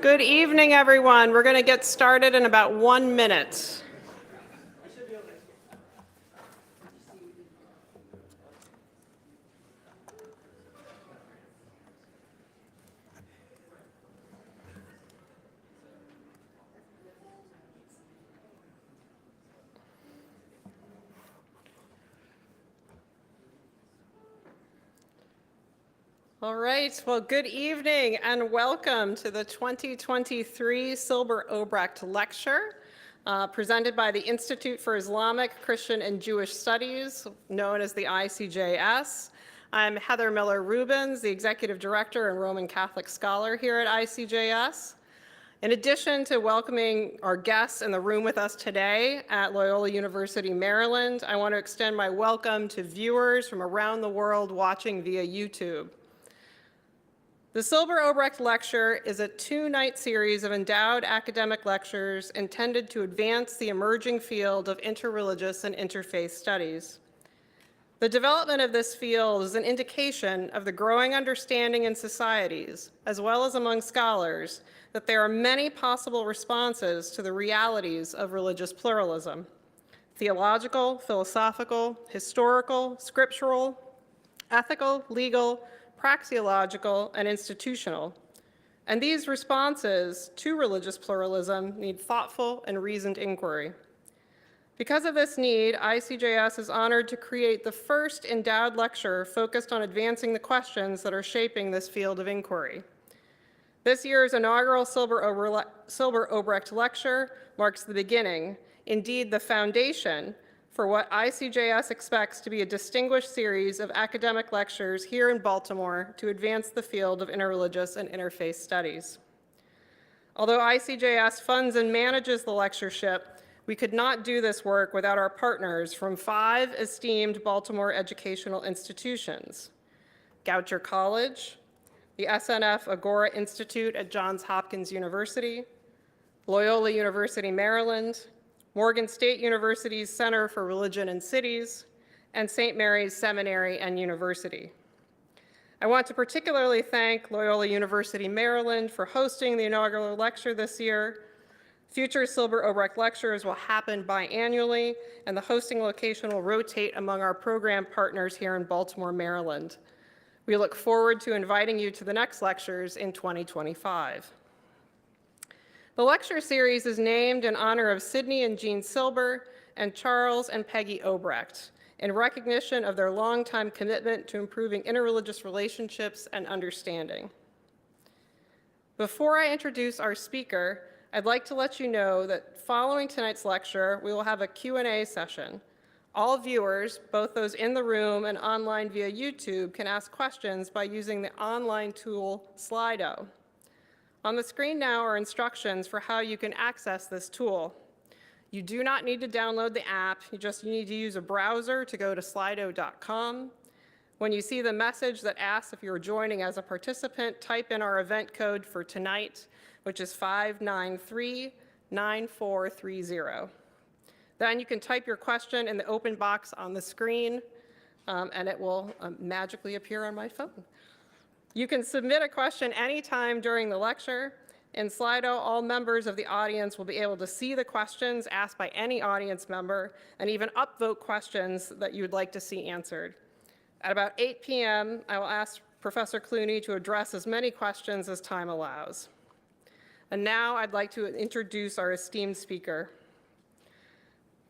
Good evening, everyone. We're going to get started in about 1 minute. All right, well, good evening and welcome to the 2023 Silber-Obrecht Lecture presented by the Institute for Islamic, Christian, and Jewish Studies, known as the ICJS. I'm Heather Miller-Rubens, the Executive Director and Roman Catholic Scholar here at ICJS. In addition to welcoming our guests in the room with us today at Loyola University, Maryland, I want to extend my welcome to viewers from around the world watching via YouTube. The Silber-Obrecht Lecture is a 2-night series of endowed academic lectures intended to advance the emerging field of interreligious and interfaith studies. The development of this field is an indication of the growing understanding in societies, as well as among scholars, that there are many possible responses to the realities of religious pluralism: theological, philosophical, historical, scriptural, ethical, legal, praxeological, and institutional. And these responses to religious pluralism need thoughtful and reasoned inquiry. Because of this need, ICJS is honored to create the first endowed lecture focused on advancing the questions that are shaping this field of inquiry. This year's inaugural Silber-Obrecht Lecture marks the beginning, indeed the foundation, for what ICJS expects to be a distinguished series of academic lectures here in Baltimore to advance the field of interreligious and interfaith studies. Although ICJS funds and manages the lectureship, we could not do this work without our partners from 5 esteemed Baltimore educational institutions: Goucher College, the SNF Agora Institute at Johns Hopkins University, Loyola University, Maryland, Morgan State University's Center for Religion and Cities, and St. Mary's Seminary and University. I want to particularly thank Loyola University, Maryland for hosting the inaugural lecture this year. Future Silber-Obrecht lectures will happen biannually, and the hosting location will rotate among our program partners here in Baltimore, Maryland. We look forward to inviting you to the next lectures in 2025. The lecture series is named in honor of Sidney and Jean Silber and Charles and Peggy Obrecht, in recognition of their longtime commitment to improving interreligious relationships and understanding. Before I introduce our speaker, I'd like to let you know that following tonight's lecture, we will have a Q&A session. All viewers, both those in the room and online via YouTube, can ask questions by using the online tool Slido. On the screen now are instructions for how you can access this tool. You do not need to download the app, you just need to use a browser to go to slido.com. When you see the message that asks if you're joining as a participant, type in our event code for tonight, which is 593-9430. Then you can type your question in the open box on the screen, and it will magically appear on my phone. You can submit a question anytime during the lecture. In Slido, all members of the audience will be able to see the questions asked by any audience member and even upvote questions that you would like to see answered. At about 8 p.m., I will ask Professor Clooney to address as many questions as time allows. And now I'd like to introduce our esteemed speaker.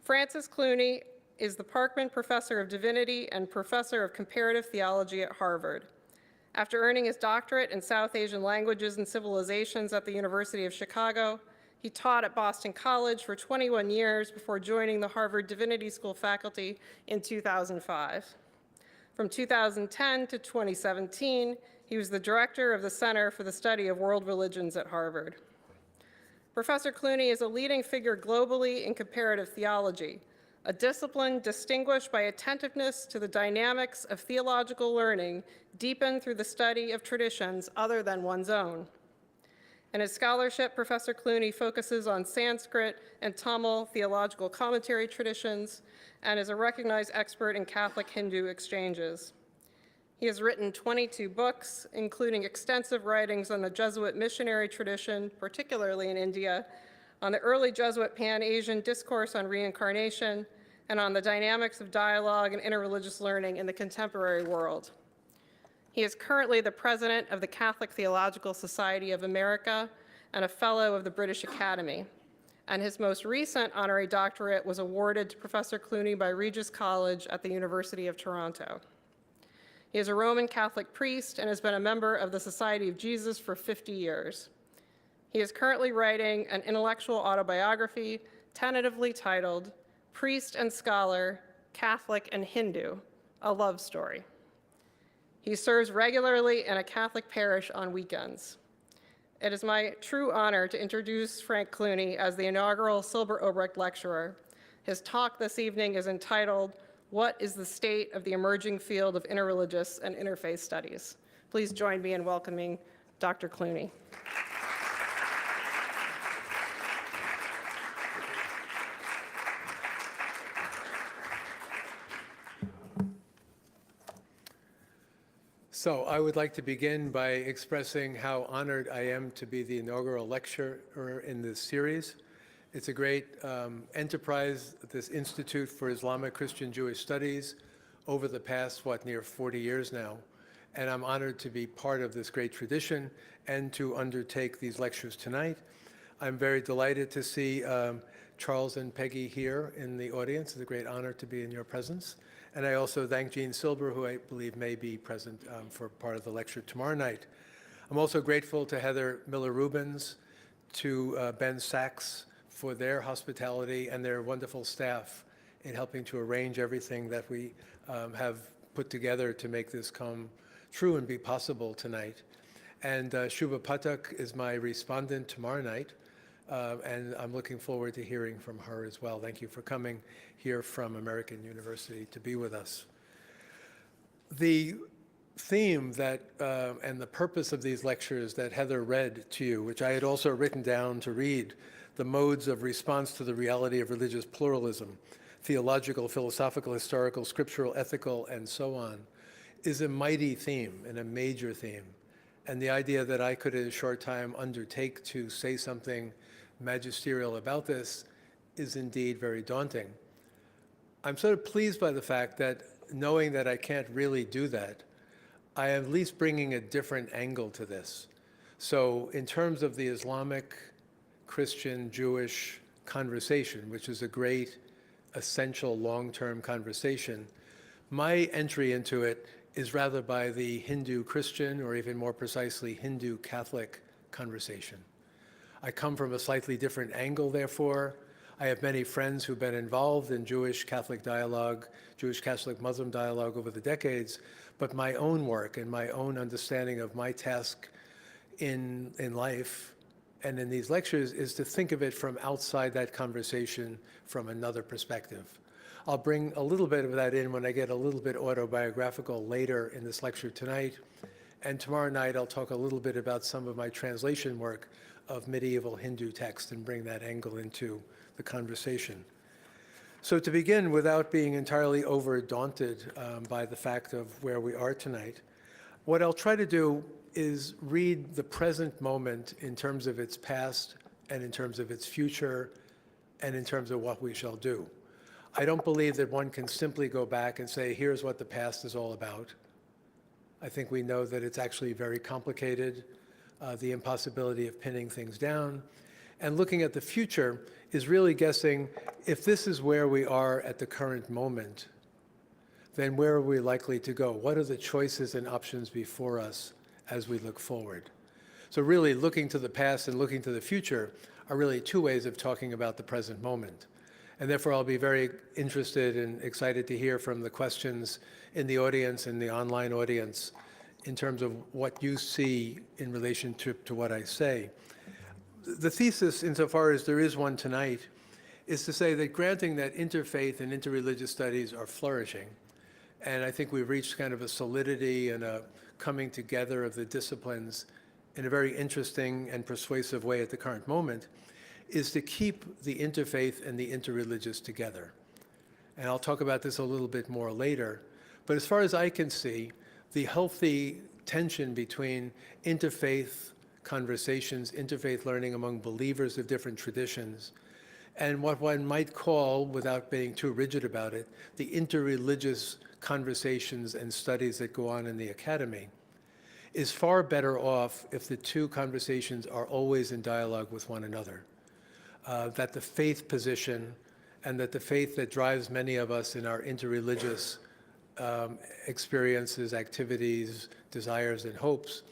Francis Clooney is the Parkman Professor of Divinity and Professor of Comparative Theology at Harvard. After earning his doctorate in South Asian languages and civilizations at the University of Chicago, he taught at Boston College for 21 years before joining the Harvard Divinity School faculty in 2005. From 2010 to 2017, he was the director of the Center for the Study of World Religions at Harvard. Professor Clooney is a leading figure globally in comparative theology, a discipline distinguished by attentiveness to the dynamics of theological learning deepened through the study of traditions other than one's own. In his scholarship, Professor Clooney focuses on Sanskrit and Tamil theological commentary traditions and is a recognized expert in Catholic Hindu exchanges. He has written 22 books, including extensive writings on the Jesuit missionary tradition, particularly in India, on the early Jesuit Pan-Asian discourse on reincarnation, and on the dynamics of dialogue and interreligious learning in the contemporary world. He is currently the president of the Catholic Theological Society of America and a fellow of the British Academy. And his most recent honorary doctorate was awarded to Professor Clooney by Regis College at the University of Toronto. He is a Roman Catholic priest and has been a member of the Society of Jesus for 50 years. He is currently writing an intellectual autobiography tentatively titled Priest and Scholar, Catholic and Hindu, a Love Story. He serves regularly in a Catholic parish on weekends. It is my true honor to introduce Frank Clooney as the inaugural Silber-Obrecht Lecturer. His talk this evening is entitled, What is the State of the Emerging Field of Interreligious and Interfaith Studies? Please join me in welcoming Dr. Clooney. So I would like to begin by expressing how honored I am to be the inaugural lecturer in this series. It's a great enterprise, this Institute for Islamic Christian Jewish Studies, over the past, near 40 years now. And I'm honored to be part of this great tradition and to undertake these lectures tonight. I'm very delighted to see Charles and Peggy here in the audience. It's a great honor to be in your presence. And I also thank Jean Silber, who I believe may be present for part of the lecture tomorrow night. I'm also grateful to Heather Miller-Rubens, to Ben Sachs for their hospitality and their wonderful staff in helping to arrange everything that we have put together to make this come true and be possible tonight. And Shubha Pathak is my respondent tomorrow night. And I'm looking forward to hearing from her as well. Thank you for coming here from American University to be with us. The theme that, and the purpose of these lectures that Heather read to you, which I had also written down to read, the modes of response to the reality of religious pluralism, theological, philosophical, historical, scriptural, ethical, and so on, is a mighty theme and a major theme. And the idea that I could in a short time undertake to say something magisterial about this is indeed very daunting. I'm sort of pleased by the fact that knowing that I can't really do that, I am at least bringing a different angle to this. So in terms of the Islamic, Christian, Jewish conversation, which is a great, essential, long-term conversation, my entry into it is rather by the Hindu-Christian, or even more precisely, Hindu-Catholic conversation. I come from a slightly different angle, therefore. I have many friends who've been involved in Jewish-Catholic dialogue, Jewish-Catholic-Muslim dialogue over the decades, but my own work and my own understanding of my task in life and in these lectures is to think of it from outside that conversation from another perspective. I'll bring a little bit of that in when I get a little bit autobiographical later in this lecture tonight. And tomorrow night, I'll talk a little bit about some of my translation work of medieval Hindu text and bring that angle into the conversation. So to begin, without being entirely over-daunted by the fact of where we are tonight, what I'll try to do is read the present moment in terms of its past and in terms of its future and in terms of what we shall do. I don't believe that one can simply go back and say, here's what the past is all about. I think we know that it's actually very complicated, the impossibility of pinning things down. And looking at the future is really guessing if this is where we are at the current moment, then where are we likely to go? What are the choices and options before us as we look forward? So really looking to the past and looking to the future are really two ways of talking about the present moment. And therefore, I'll be very interested and excited to hear from the questions in the audience and the online audience in terms of what you see in relation to what I say. the thesis, insofar as there is one tonight, is to say that granting that interfaith and interreligious studies are flourishing, and I think we've reached kind of a solidity and a coming together of the disciplines in a very interesting and persuasive way at the current moment, is to keep the interfaith and the interreligious together. And I'll talk about this a little bit more later. But as far as I can see, the healthy tension between interfaith conversations, interfaith learning among believers of different traditions, and what one might call, without being too rigid about it, the interreligious conversations and studies that go on in the academy, is far better off if the two conversations are always in dialogue with one another. That the faith position and that the faith that drives many of us in our interreligious experiences, activities, desires, and hopes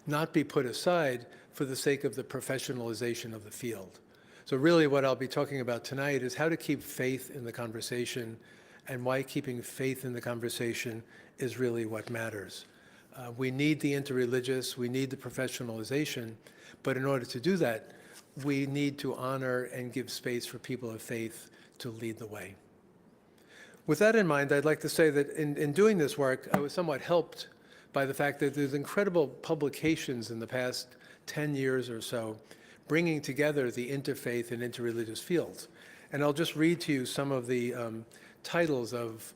not be put aside for the sake of the professionalization of the field. So really what I'll be talking about tonight is how to keep faith in the conversation and why keeping faith in the conversation is really what matters. We need the interreligious, we need the professionalization, but in order to do that, we need to honor and give space for people of faith to lead the way. With that in mind, I'd like to say that in doing this work, I was somewhat helped by the fact that there's incredible publications in the past 10 years or so bringing together the interfaith and interreligious fields. And I'll just read to you some of the titles of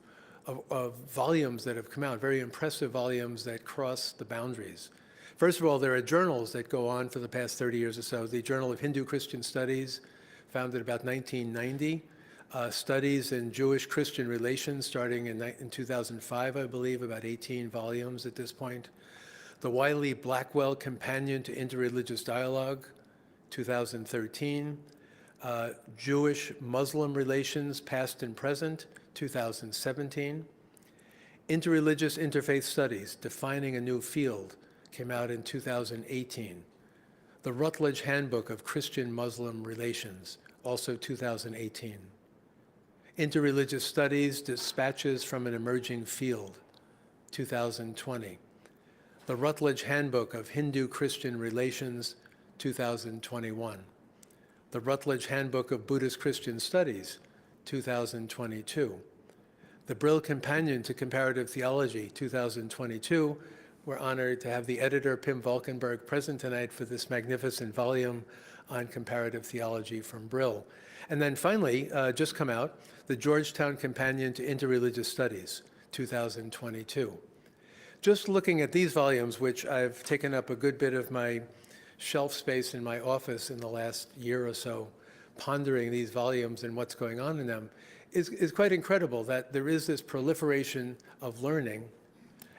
volumes that have come out, very impressive volumes that cross the boundaries. First of all, there are journals that go on for the past 30 years or so. The Journal of Hindu-Christian Studies, founded about 1990. Studies in Jewish-Christian relations, starting in 2005, I believe, about 18 volumes at this point. The Wiley-Blackwell Companion to Interreligious Dialogue, 2013. Jewish-Muslim Relations, Past and Present, 2017. Interreligious Interfaith Studies, Defining a New Field, came out in 2018. The Rutledge Handbook of Christian-Muslim Relations, also 2018. Interreligious Studies, Dispatches from an Emerging Field, 2020. The Rutledge Handbook of Hindu-Christian Relations, 2021. The Rutledge Handbook of Buddhist-Christian Studies, 2022. The Brill Companion to Comparative Theology, 2022. We're honored to have the editor, Pim Valkenburg, present tonight for this magnificent volume on comparative theology from Brill. And then finally, just come out, the Georgetown Companion to Interreligious Studies, 2022. Just looking at these volumes, which I've taken up a good bit of my shelf space in my office in the last year or so, pondering these volumes and what's going on in them, is quite incredible that there is this proliferation of learning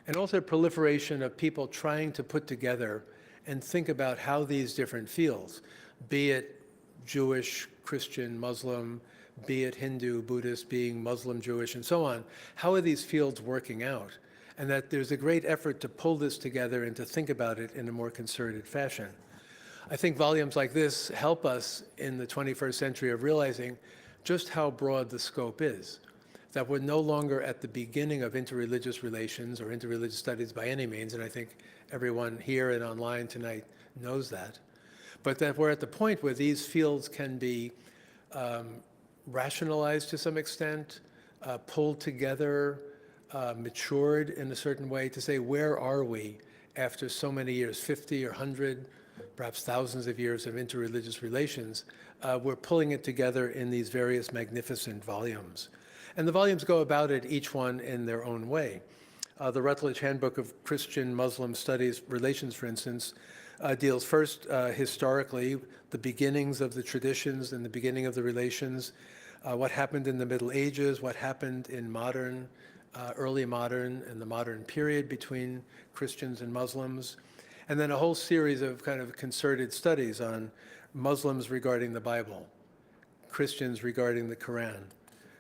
and also proliferation of people trying to put together and think about how these different fields, be it Jewish, Christian, Muslim, be it Hindu, Buddhist, being Muslim, Jewish, and so on, how are these fields working out? And that there's a great effort to pull this together and to think about it in a more concerted fashion. I think volumes like this help us in the 21st century of realizing just how broad the scope is, that we're no longer at the beginning of interreligious relations or interreligious studies by any means, and I think everyone here and online tonight knows that, but that we're at the point where these fields can be rationalized to some extent, pulled together, matured in a certain way to say, where are we after so many years, 50 or 100, perhaps thousands of years of interreligious relations? We're pulling it together in these various magnificent volumes. And the volumes go about it, each one in their own way. The Rutledge Handbook of Christian-Muslim Studies Relations, for instance, deals first historically, the beginnings of the traditions and the beginning of the relations, what happened in the Middle Ages, what happened in modern, early modern and the modern period between Christians and Muslims, and then a whole series of kind of concerted studies on Muslims regarding the Bible, Christians regarding the Quran,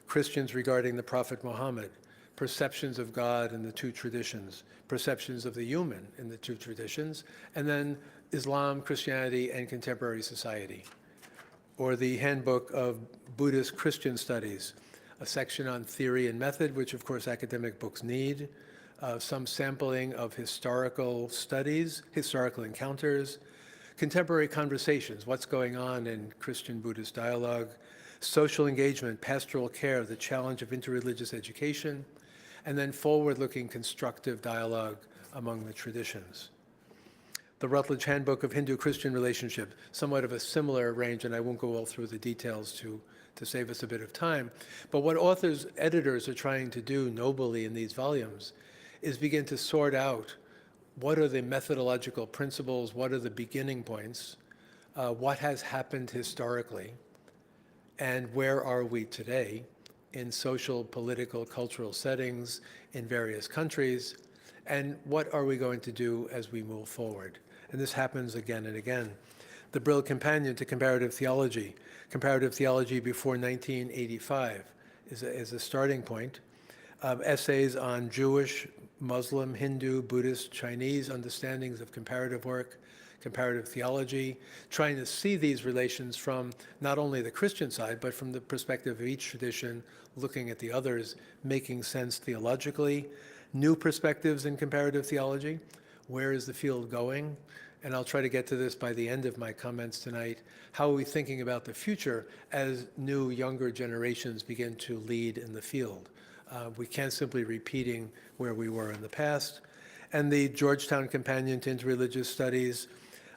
Christians regarding the Prophet Muhammad, perceptions of God in the two traditions, perceptions of the human in the two traditions, and then Islam, Christianity, and contemporary society. Or the Handbook of Buddhist Christian Studies, a section on theory and method, which of course academic books need, some sampling of historical studies, historical encounters, contemporary conversations, what's going on in Christian-Buddhist dialogue, social engagement, pastoral care, the challenge of interreligious education, and then forward-looking constructive dialogue among the traditions. The Rutledge Handbook of Hindu-Christian Relationship, somewhat of a similar range, and I won't go all through the details to save us a bit of time. But what authors, editors are trying to do nobly in these volumes is begin to sort out what are the methodological principles, what are the beginning points, what has happened historically, and where are we today in social, political, cultural settings in various countries, and what are we going to do as we move forward? And this happens again and again. The Brill Companion to Comparative Theology before 1985 is a starting point. Essays on Jewish, Muslim, Hindu, Buddhist, Chinese understandings of comparative work, comparative theology, trying to see these relations from not only the Christian side, but from the perspective of each tradition, looking at the others, making sense theologically. New perspectives in comparative theology. Where is the field going? And I'll try to get to this by the end of my comments tonight. How are we thinking about the future as new, younger generations begin to lead in the field? We can't simply repeating where we were in the past. And the Georgetown Companion to Interreligious Studies,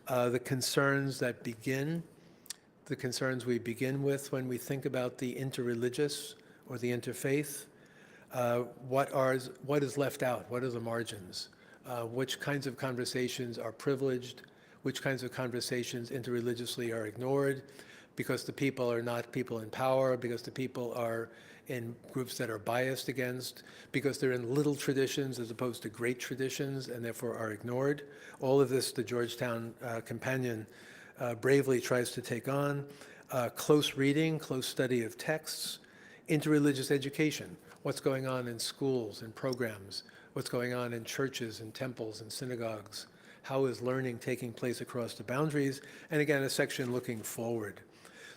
the concerns we begin with when we think about the interreligious or the interfaith. What is left out? What are the margins? Which kinds of conversations are privileged? Which kinds of conversations interreligiously are ignored because the people are not people in power, because the people are in groups that are biased against, because they're in little traditions as opposed to great traditions and therefore are ignored. All of this the Georgetown Companion bravely tries to take on. Close reading, close study of texts, interreligious education, what's going on in schools and programs, what's going on in churches and temples and synagogues, how is learning taking place across the boundaries, and again, a section looking forward.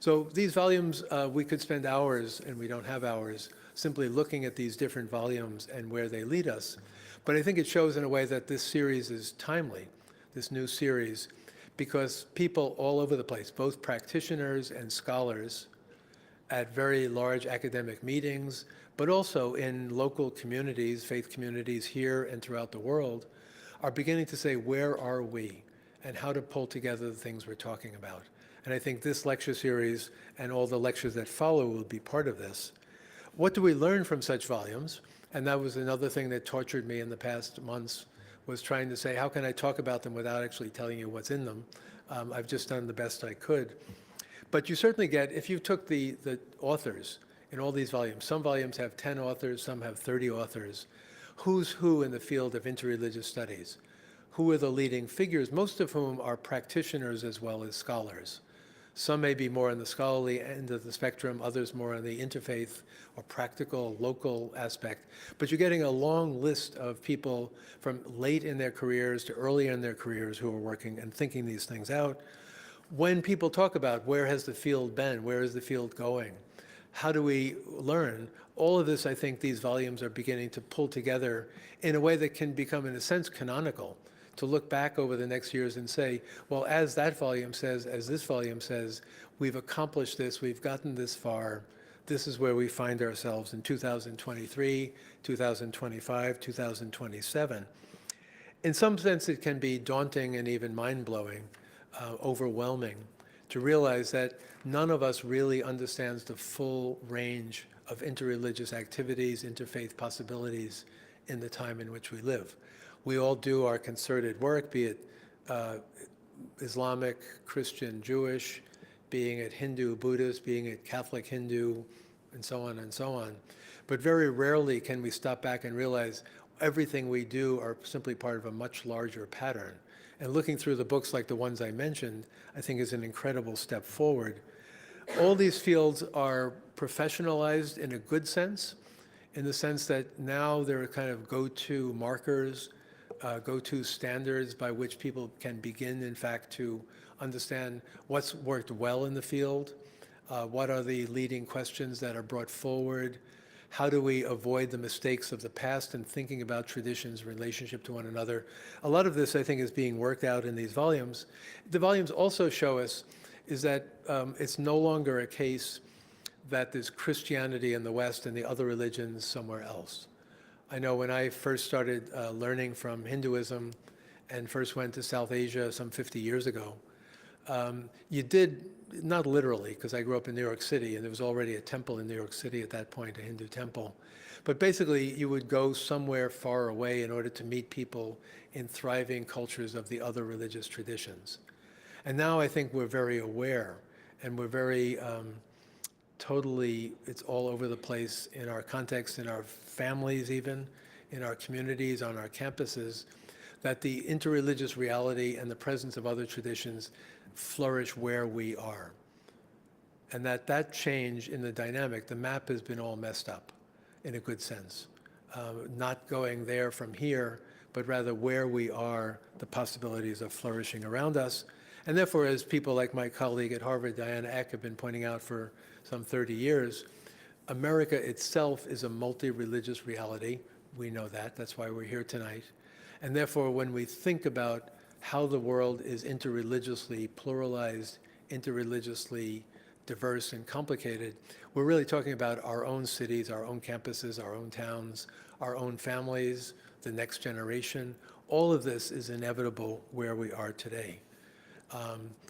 So these volumes, we could spend hours, and we don't have hours, simply looking at these different volumes and where they lead us. But I think it shows in a way that this series is timely, this new series, because people all over the place, both practitioners and scholars, at very large academic meetings, but also in local communities, faith communities here and throughout the world, are beginning to say, where are we? And how to pull together the things we're talking about. And I think this lecture series and all the lectures that follow will be part of this. What do we learn from such volumes? And that was another thing that tortured me in the past months, was trying to say, how can I talk about them without actually telling you what's in them? I've just done the best I could. But you certainly get, if you took the authors in all these volumes, some volumes have 10 authors, some have 30 authors, who's who in the field of interreligious studies? Who are the leading figures, most of whom are practitioners as well as scholars? Some may be more on the scholarly end of the spectrum, others more on the interfaith or practical, local aspect. But you're getting a long list of people from late in their careers to early in their careers who are working and thinking these things out. When people talk about where has the field been, where is the field going, how do we learn, all of this, I think these volumes are beginning to pull together in a way that can become, in a sense, canonical, to look back over the next years and say, well, as that volume says, as this volume says, we've accomplished this, we've gotten this far, this is where we find ourselves in 2023, 2025, 2027. In some sense, it can be daunting and even mind-blowing, overwhelming, to realize that none of us really understands the full range of interreligious activities, interfaith possibilities in the time in which we live. We all do our concerted work, be it Islamic, Christian, Jewish, being it Hindu, Buddhist, being it Catholic, Hindu, and so on and so on. But very rarely can we stop back and realize everything we do are simply part of a much larger pattern. And looking through the books like the ones I mentioned, I think is an incredible step forward. All these fields are professionalized in a good sense, in the sense that now there are kind of go-to markers, go-to standards by which people can begin, in fact, to understand what's worked well in the field, what are the leading questions that are brought forward, How do we avoid the mistakes of the past and thinking about traditions in relationship to one another? A lot of this, I think, is being worked out in these volumes. The volumes also show us is that it's no longer a case that there's Christianity in the West and the other religions somewhere else. I know when I first started learning from Hinduism and first went to South Asia some 50 years ago, you did, not literally, because I grew up in New York City, and there was already a temple in New York City at that point, a Hindu temple. But basically, you would go somewhere far away in order to meet people in thriving cultures of the other religious traditions. And now I think we're very aware, and we're very totally, it's all over the place in our context, in our families even, in our communities, on our campuses, that the interreligious reality and the presence of other traditions flourish where we are. And that change in the dynamic, the map has been all messed up in a good sense. Not going there from here, but rather where we are, the possibilities of flourishing around us. And therefore, as people like my colleague at Harvard, Diana Eck, have been pointing out for some 30 years, America itself is a multi-religious reality. We know that. That's why we're here tonight. And therefore, when we think about how the world is interreligiously pluralized, interreligiously diverse and complicated, we're really talking about our own cities, our own campuses, our own towns, our own families, the next generation. All of this is inevitable where we are today.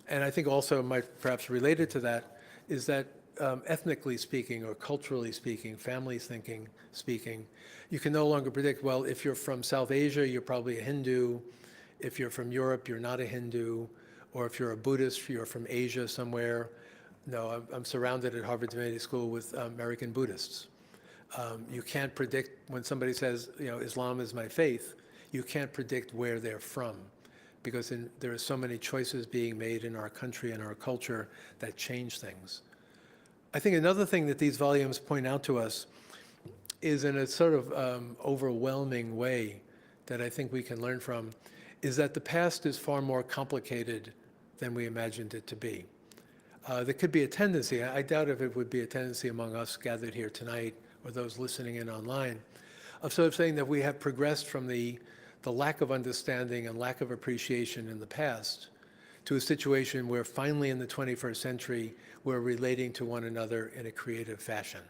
And I think also, perhaps related to that, is that ethnically speaking or culturally speaking, family speaking, you can no longer predict, well, if you're from South Asia, you're probably a Hindu. If you're from Europe, you're not a Hindu. Or if you're a Buddhist, you're from Asia somewhere. No, I'm surrounded at Harvard Divinity School with American Buddhists. You can't predict, when somebody says, Islam is my faith, you can't predict where they're from, because there are so many choices being made in our country and our culture that change things. I think another thing that these volumes point out to us is, in a sort of overwhelming way that I think we can learn from, is that the past is far more complicated than we imagined it to be. There could be a tendency, I doubt if it would be a tendency among us gathered here tonight or those listening in online, of sort of saying that we have progressed from the lack of understanding and lack of appreciation in the past to a situation where finally in the 21st century, we're relating to one another in a creative fashion.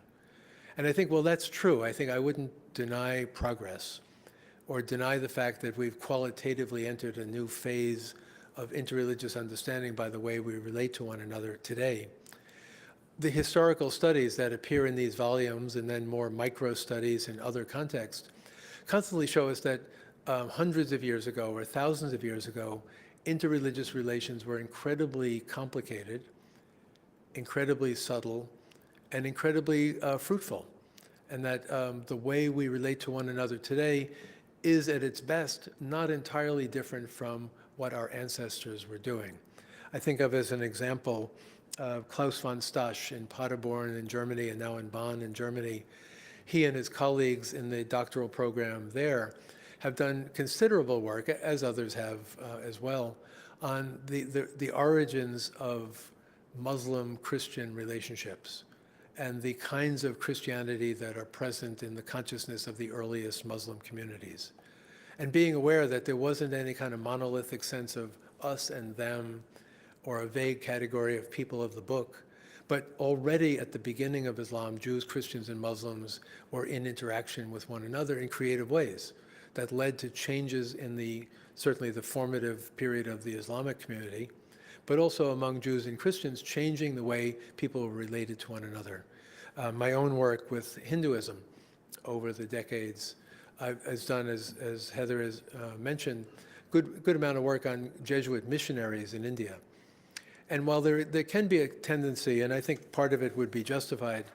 And I think, well, that's true. I think I wouldn't deny progress or deny the fact that we've qualitatively entered a new phase of interreligious understanding by the way we relate to one another today. The historical studies that appear in these volumes, and then more micro studies in other contexts, constantly show us that hundreds of years ago or thousands of years ago, interreligious relations were incredibly complicated, incredibly subtle, and incredibly fruitful. And that the way we relate to one another today is at its best not entirely different from what our ancestors were doing. I think of, as an example, Klaus von Stach in Paderborn in Germany and now in Bonn in Germany. He and his colleagues in the doctoral program there have done considerable work, as others have as well, on the origins of Muslim-Christian relationships and the kinds of Christianity that are present in the consciousness of the earliest Muslim communities. And being aware that there wasn't any kind of monolithic sense of us and them or a vague category of people of the book, but already at the beginning of Islam, Jews, Christians, and Muslims were in interaction with one another in creative ways that led to changes in certainly the formative period of the Islamic community, but also among Jews and Christians, changing the way people related to one another. My own work with Hinduism over the decades has done, as Heather has mentioned, good amount of work on Jesuit missionaries in India. And while there can be a tendency, and I think part of it would be justified,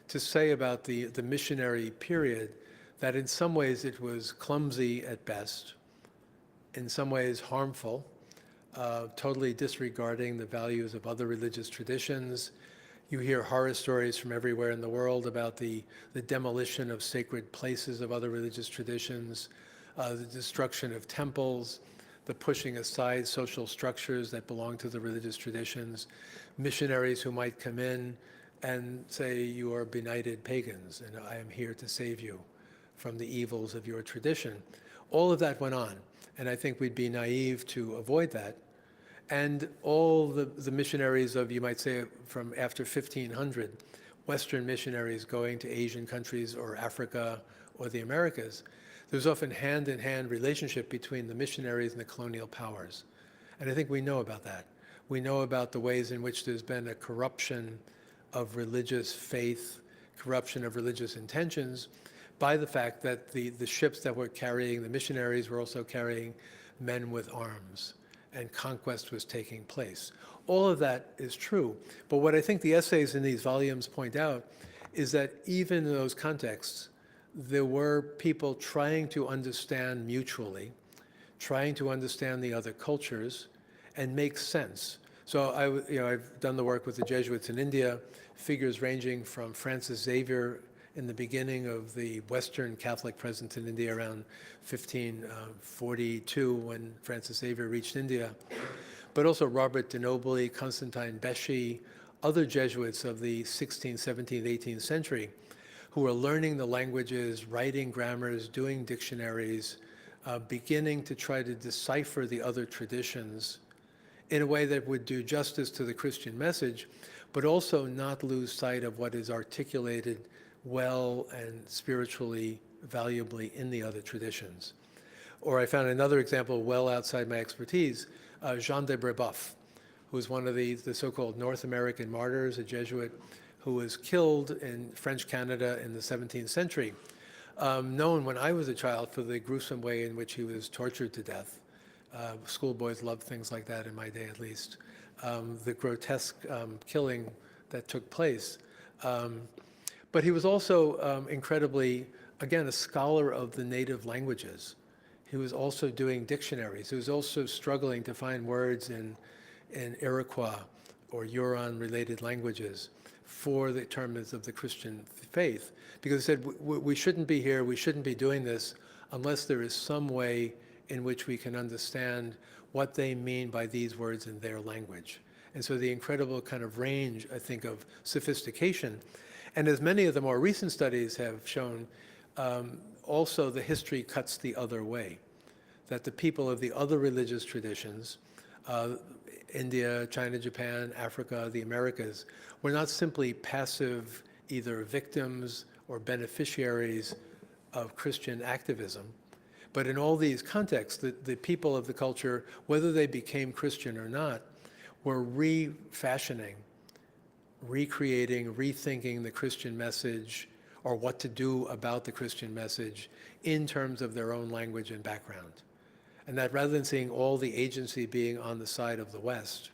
to say about the missionary period that in some ways it was clumsy at best, in some ways harmful, totally disregarding the values of other religious traditions. You hear horror stories from everywhere in the world about the demolition of sacred places of other religious traditions, the destruction of temples, the pushing aside social structures that belong to the religious traditions, missionaries who might come in and say, you are benighted pagans, and I am here to save you from the evils of your tradition. All of that went on, and I think we'd be naive to avoid that. And all the missionaries of, you might say, from after 1500, Western missionaries going to Asian countries or Africa or the Americas, there's often hand-in-hand relationship between the missionaries and the colonial powers. And I think we know about that. We know about the ways in which there's been a corruption of religious faith, corruption of religious intentions, by the fact that the ships that were carrying the missionaries were also carrying men with arms, and conquest was taking place. All of that is true. But what I think the essays in these volumes point out is that even in those contexts, there were people trying to understand mutually, trying to understand the other cultures and make sense. So I've done the work with the Jesuits in India, figures ranging from Francis Xavier in the beginning of the Western Catholic presence in India around 1542 when Francis Xavier reached India, but also Robert de Nobly, Constantine Beschi, other Jesuits of the 16th, 17th, 18th century who were learning the languages, writing grammars, doing dictionaries, beginning to try to decipher the other traditions in a way that would do justice to the Christian message, but also not lose sight of what is articulated well and spiritually valuably in the other traditions. Or I found another example well outside my expertise, Jean de Brebeuf, who was one of the so-called North American martyrs, a Jesuit who was killed in French Canada in the 17th century, known when I was a child for the gruesome way in which he was tortured to death. Schoolboys loved things like that in my day, at least. The grotesque killing that took place. But he was also incredibly, again, a scholar of the native languages. He was also doing dictionaries. He was also struggling to find words in Iroquois or Huron-related languages for the terms of the Christian faith. Because he said, we shouldn't be here, we shouldn't be doing this unless there is some way in which we can understand what they mean by these words in their language. And so the incredible kind of range, I think, of sophistication. And as many of the more recent studies have shown, also the history cuts the other way, that the people of the other religious traditions, India, China, Japan, Africa, the Americas, were not simply passive either victims or beneficiaries of Christian activism, but in all these contexts, the people of the culture, whether they became Christian or not, were refashioning, recreating, rethinking the Christian message or what to do about the Christian message in terms of their own language and background. And that rather than seeing all the agency being on the side of the West,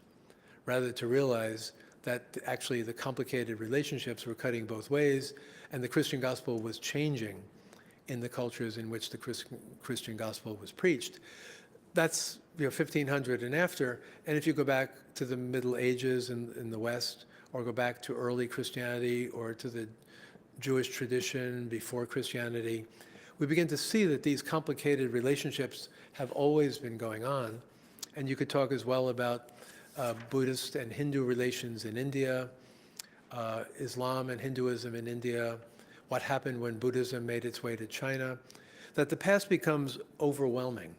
rather to realize that actually the complicated relationships were cutting both ways and the Christian gospel was changing in the cultures in which the Christian gospel was preached. That's 1500 and after. And if you go back to the Middle Ages in the West, or go back to early Christianity or to the Jewish tradition before Christianity, we begin to see that these complicated relationships have always been going on. And you could talk as well about Buddhist and Hindu relations in India, Islam and Hinduism in India, what happened when Buddhism made its way to China, that the past becomes overwhelming.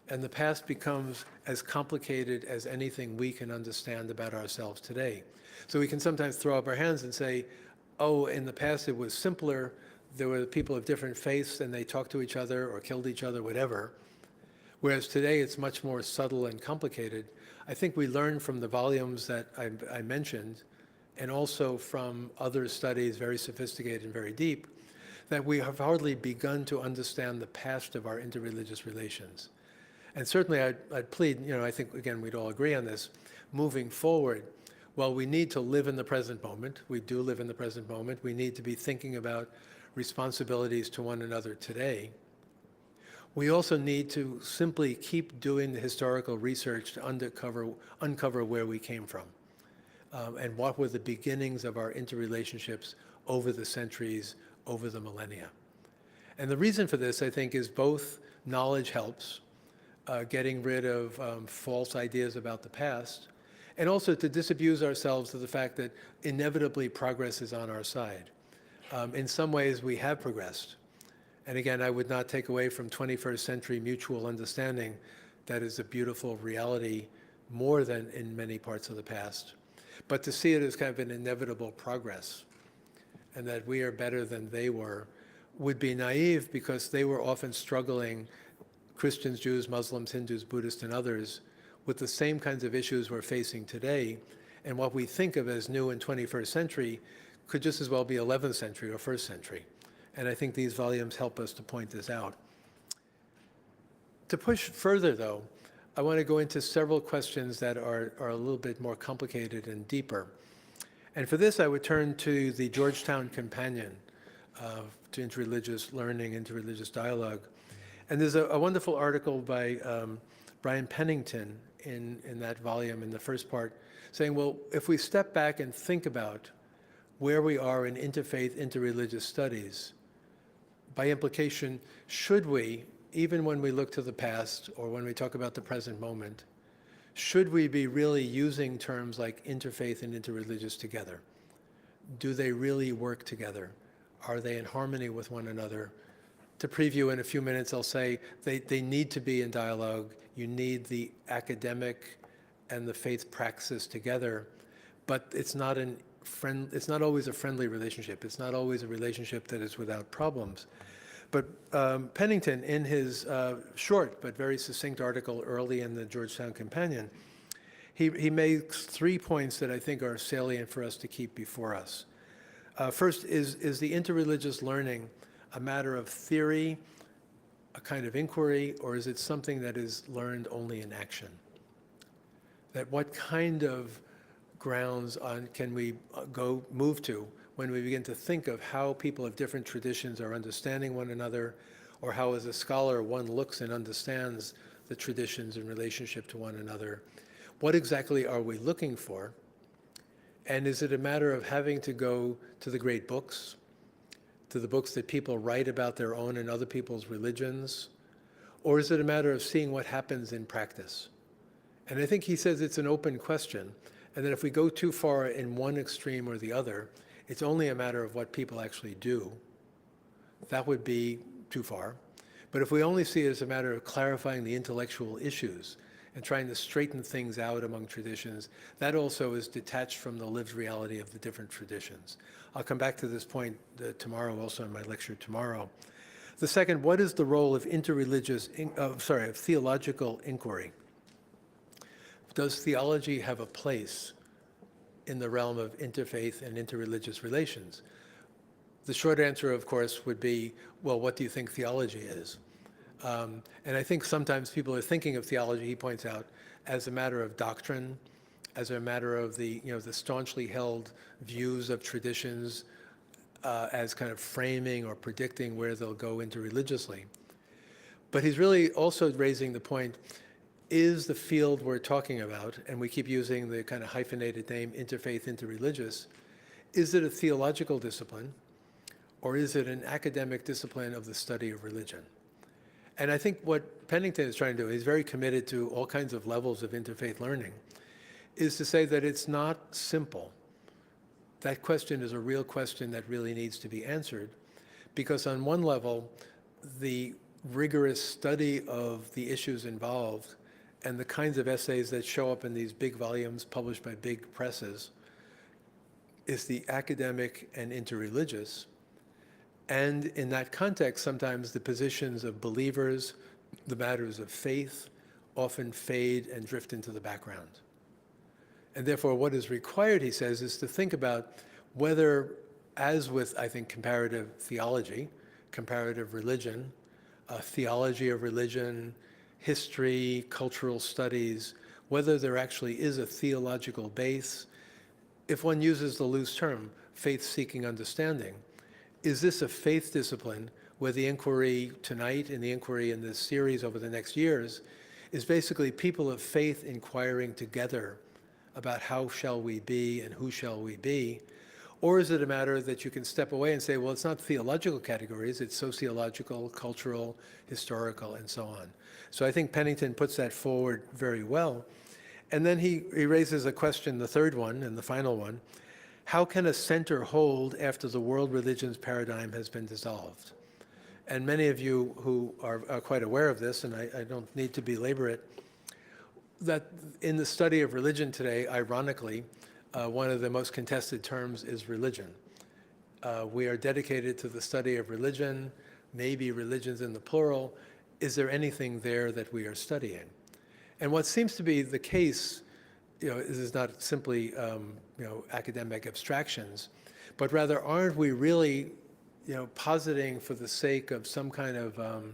And the past becomes as complicated as anything we can understand about ourselves today. So we can sometimes throw up our hands and say, oh, in the past it was simpler, there were people of different faiths and they talked to each other or killed each other, whatever. Whereas today it's much more subtle and complicated. I think we learn from the volumes that I mentioned, and also from other studies, very sophisticated and very deep, that we have hardly begun to understand the past of our interreligious relations. And certainly I'd plead, I think, again, we'd all agree on this, moving forward, while we need to live in the present moment, we do live in the present moment, we need to be thinking about responsibilities to one another today, we also need to simply keep doing the historical research to uncover where we came from and what were the beginnings of our interrelationships over the centuries, over the millennia. And the reason for this, I think, is both knowledge helps, getting rid of false ideas about the past, and also to disabuse ourselves of the fact that inevitably progress is on our side. In some ways, we have progressed. And again, I would not take away from 21st century mutual understanding that is a beautiful reality more than in many parts of the past. But to see it as kind of an inevitable progress and that we are better than they were would be naive, because they were often struggling, Christians, Jews, Muslims, Hindus, Buddhists, and others, with the same kinds of issues we're facing today. And what we think of as new in 21st century could just as well be 11th century or 1st century. And I think these volumes help us to point this out. To push further, though, I want to go into several questions that are a little bit more complicated and deeper. And for this, I would turn to the Georgetown Companion to Interreligious Learning, Interreligious Dialogue. And there's a wonderful article by Brian Pennington in that volume, in the first part, saying, well, if we step back and think about where we are in interfaith, interreligious studies, by implication, should we, even when we look to the past or when we talk about the present moment, should we be really using terms like interfaith and interreligious together? Do they really work together? Are they in harmony with one another? To preview in a few minutes, I'll say they need to be in dialogue. You need the academic and the faith praxis together, but it's not always a friendly relationship. It's not always a relationship that is without problems. But Pennington, in his short but very succinct article early in the Georgetown Companion, he makes 3 points that I think are salient for us to keep before us. First, is the interreligious learning a matter of theory, a kind of inquiry, or is it something that is learned only in action? That what kind of grounds can we move to when we begin to think of how people of different traditions are understanding one another, or how as a scholar one looks and understands the traditions in relationship to one another? What exactly are we looking for? And is it a matter of having to go to the great books, to the books that people write about their own and other people's religions? Or is it a matter of seeing what happens in practice? And I think he says it's an open question, and that if we go too far in one extreme or the other, it's only a matter of what people actually do. That would be too far. But if we only see it as a matter of clarifying the intellectual issues and trying to straighten things out among traditions, that also is detached from the lived reality of the different traditions. I'll come back to this point tomorrow, also in my lecture tomorrow. The second, what is the role of theological inquiry? Does theology have a place in the realm of interfaith and interreligious relations? The short answer, of course, would be, well, what do you think theology is? And I think sometimes people are thinking of theology, he points out, as a matter of doctrine, as a matter of the staunchly held views of traditions, as kind of framing or predicting where they'll go interreligiously. But he's really also raising the point, is the field we're talking about, and we keep using the kind of hyphenated name interfaith, interreligious, is it a theological discipline, or is it an academic discipline of the study of religion? And I think what Pennington is trying to do, he's very committed to all kinds of levels of interfaith learning, is to say that it's not simple. That question is a real question that really needs to be answered, because on one level, the rigorous study of the issues involved and the kinds of essays that show up in these big volumes published by big presses is the academic and interreligious. And in that context, sometimes the positions of believers, the matters of faith, often fade and drift into the background. And therefore, what is required, he says, is to think about whether, as with, I think, comparative theology, comparative religion, theology of religion, history, cultural studies, whether there actually is a theological base. If one uses the loose term, faith-seeking understanding, is this a faith discipline where the inquiry tonight and the inquiry in this series over the next years is basically people of faith inquiring together about how shall we be and who shall we be? Or is it a matter that you can step away and say, well, it's not theological categories, it's sociological, cultural, historical, and so on. So I think Pennington puts that forward very well. And then he raises a question, the third one and the final one: how can a center hold after the world religions paradigm has been dissolved? And many of you who are quite aware of this, and I don't need to belabor it, that in the study of religion today, ironically, one of the most contested terms is religion. We are dedicated to the study of religion, maybe religions in the plural. Is there anything there that we are studying? And what seems to be the case, is not simply academic abstractions, but rather aren't we really positing for the sake of some kind of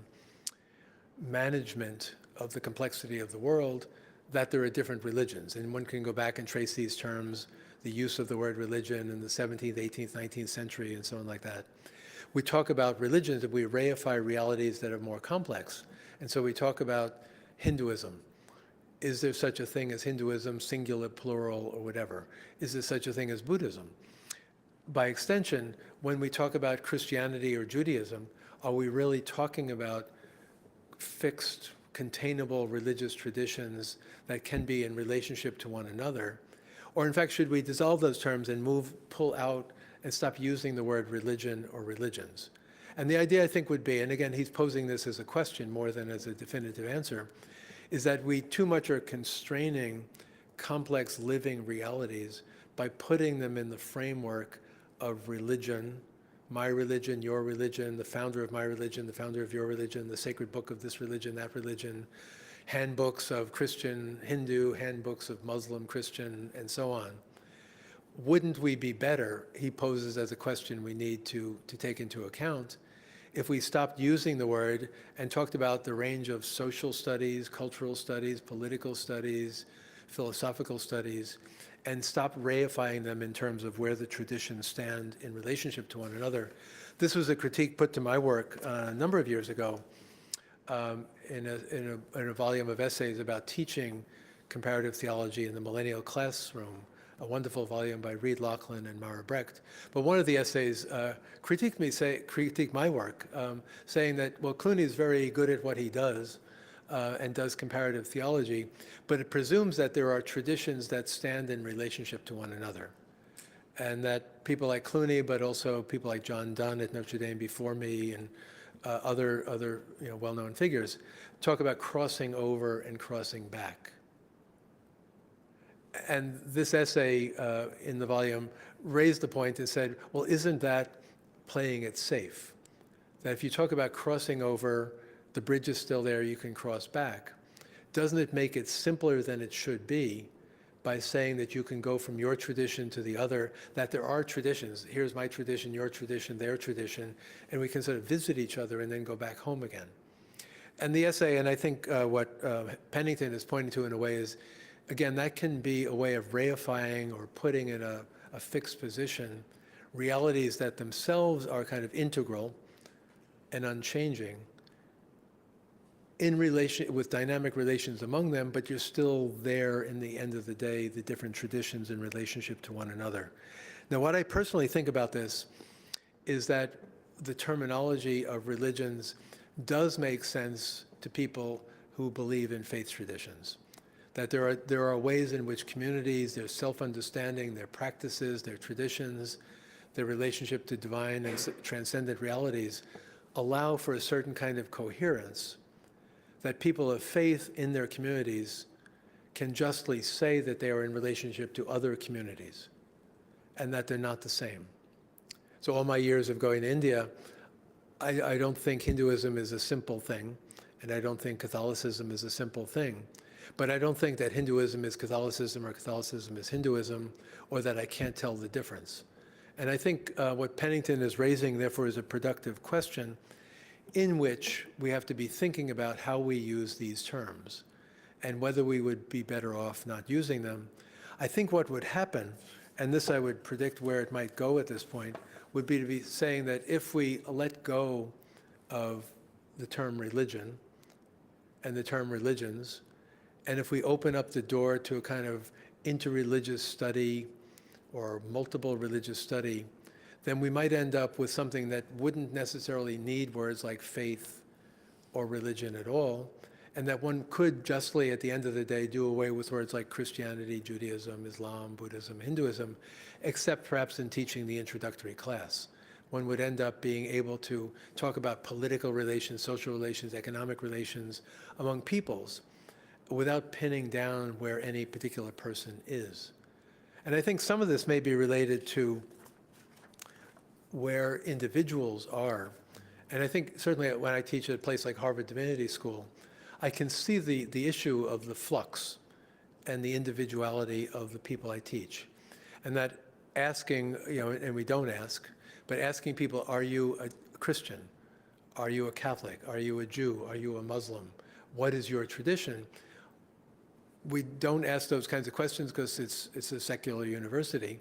management of the complexity of the world that there are different religions. And one can go back and trace these terms, the use of the word religion in the 17th, 18th, 19th century, and so on like that. We talk about religions and we reify realities that are more complex. And so we talk about Hinduism. Is there such a thing as Hinduism, singular, plural, or whatever? Is there such a thing as Buddhism? By extension, when we talk about Christianity or Judaism, are we really talking about fixed, containable religious traditions that can be in relationship to one another? Or in fact, should we dissolve those terms and pull out and stop using the word religion or religions? And the idea, I think, would be, and again, he's posing this as a question more than as a definitive answer, is that we too much are constraining complex living realities by putting them in the framework of religion, my religion, your religion, the founder of my religion, the founder of your religion, the sacred book of this religion, that religion, handbooks of Christian, Hindu, handbooks of Muslim, Christian, and so on. Wouldn't we be better, he poses as a question we need to take into account, if we stopped using the word and talked about the range of social studies, cultural studies, political studies, philosophical studies, and stop reifying them in terms of where the traditions stand in relationship to one another. This was a critique put to my work a number of years ago in a volume of essays about teaching comparative theology in the millennial classroom, a wonderful volume by Reed Lachlan and Mara Brecht. But one of the essays critiqued my work, saying that, well, Clooney is very good at what he does, and does comparative theology, but it presumes that there are traditions that stand in relationship to one another. And that people like Clooney, but also people like John Donne at Notre Dame before me, and other well-known figures, talk about crossing over and crossing back. And this essay in the volume raised the point and said, well, isn't that playing it safe? That if you talk about crossing over, the bridge is still there, you can cross back. Doesn't it make it simpler than it should be by saying that you can go from your tradition to the other, that there are traditions? Here's my tradition, your tradition, their tradition, and we can sort of visit each other and then go back home again. And the essay, and I think what Pennington is pointing to in a way is, again, that can be a way of reifying or putting in a fixed position realities that themselves are kind of integral and unchanging, in relation with dynamic relations among them, but you're still there in the end of the day, the different traditions in relationship to one another. Now, what I personally think about this is that the terminology of religions does make sense to people who believe in faith traditions. That there are ways in which communities, their self-understanding, their practices, their traditions, their relationship to divine and transcendent realities allow for a certain kind of coherence that people of faith in their communities can justly say that they are in relationship to other communities and that they're not the same. So all my years of going to India, I don't think Hinduism is a simple thing, and I don't think Catholicism is a simple thing. But I don't think that Hinduism is Catholicism or Catholicism is Hinduism, or that I can't tell the difference. And I think what Pennington is raising, therefore, is a productive question in which we have to be thinking about how we use these terms and whether we would be better off not using them. I think what would happen, and this I would predict where it might go at this point, would be to be saying that if we let go of the term religion and the term religions, and if we open up the door to a kind of interreligious study or multiple religious study, then we might end up with something that wouldn't necessarily need words like faith or religion at all, and that one could justly, at the end of the day, do away with words like Christianity, Judaism, Islam, Buddhism, Hinduism, except perhaps in teaching the introductory class. One would end up being able to talk about political relations, social relations, economic relations among peoples without pinning down where any particular person is. And I think some of this may be related to where individuals are. And I think certainly when I teach at a place like Harvard Divinity School, I can see the issue of the flux and the individuality of the people I teach. And that asking, and we don't ask, but asking people, are you a Christian? Are you a Catholic? Are you a Jew? Are you a Muslim? What is your tradition? We don't ask those kinds of questions because it's a secular university,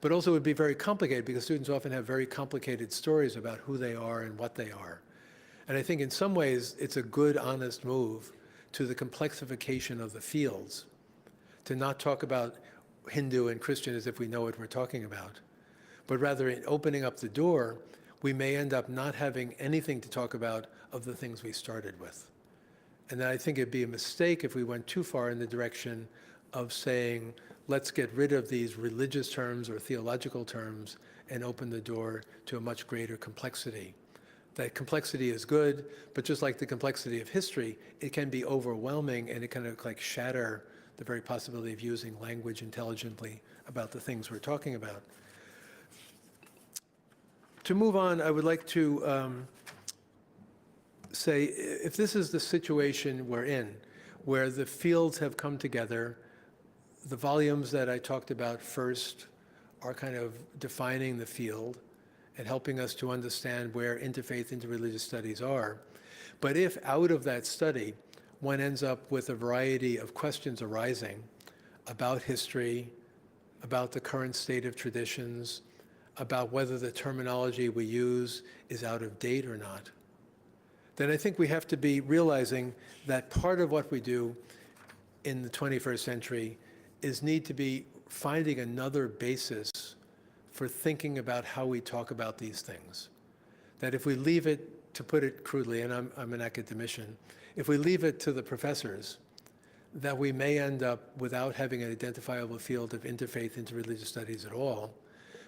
but also it would be very complicated because students often have very complicated stories about who they are and what they are. And I think in some ways it's a good, honest move to the complexification of the fields, to not talk about Hindu and Christian as if we know what we're talking about, but rather in opening up the door, we may end up not having anything to talk about of the things we started with. And then I think it'd be a mistake if we went too far in the direction of saying, let's get rid of these religious terms or theological terms and open the door to a much greater complexity. That complexity is good, but just like the complexity of history, it can be overwhelming and it kind of like shatter the very possibility of using language intelligently about the things we're talking about. To move on, I would like to say, if this is the situation we're in, where the fields have come together, the volumes that I talked about first are kind of defining the field and helping us to understand where interfaith, interreligious studies are. But if out of that study, one ends up with a variety of questions arising about history, about the current state of traditions, about whether the terminology we use is out of date or not, then I think we have to be realizing that part of what we do in the 21st century is need to be finding another basis for thinking about how we talk about these things. That if we leave it, to put it crudely, and I'm an academician, if we leave it to the professors, that we may end up without having an identifiable field of interfaith, interreligious studies at all,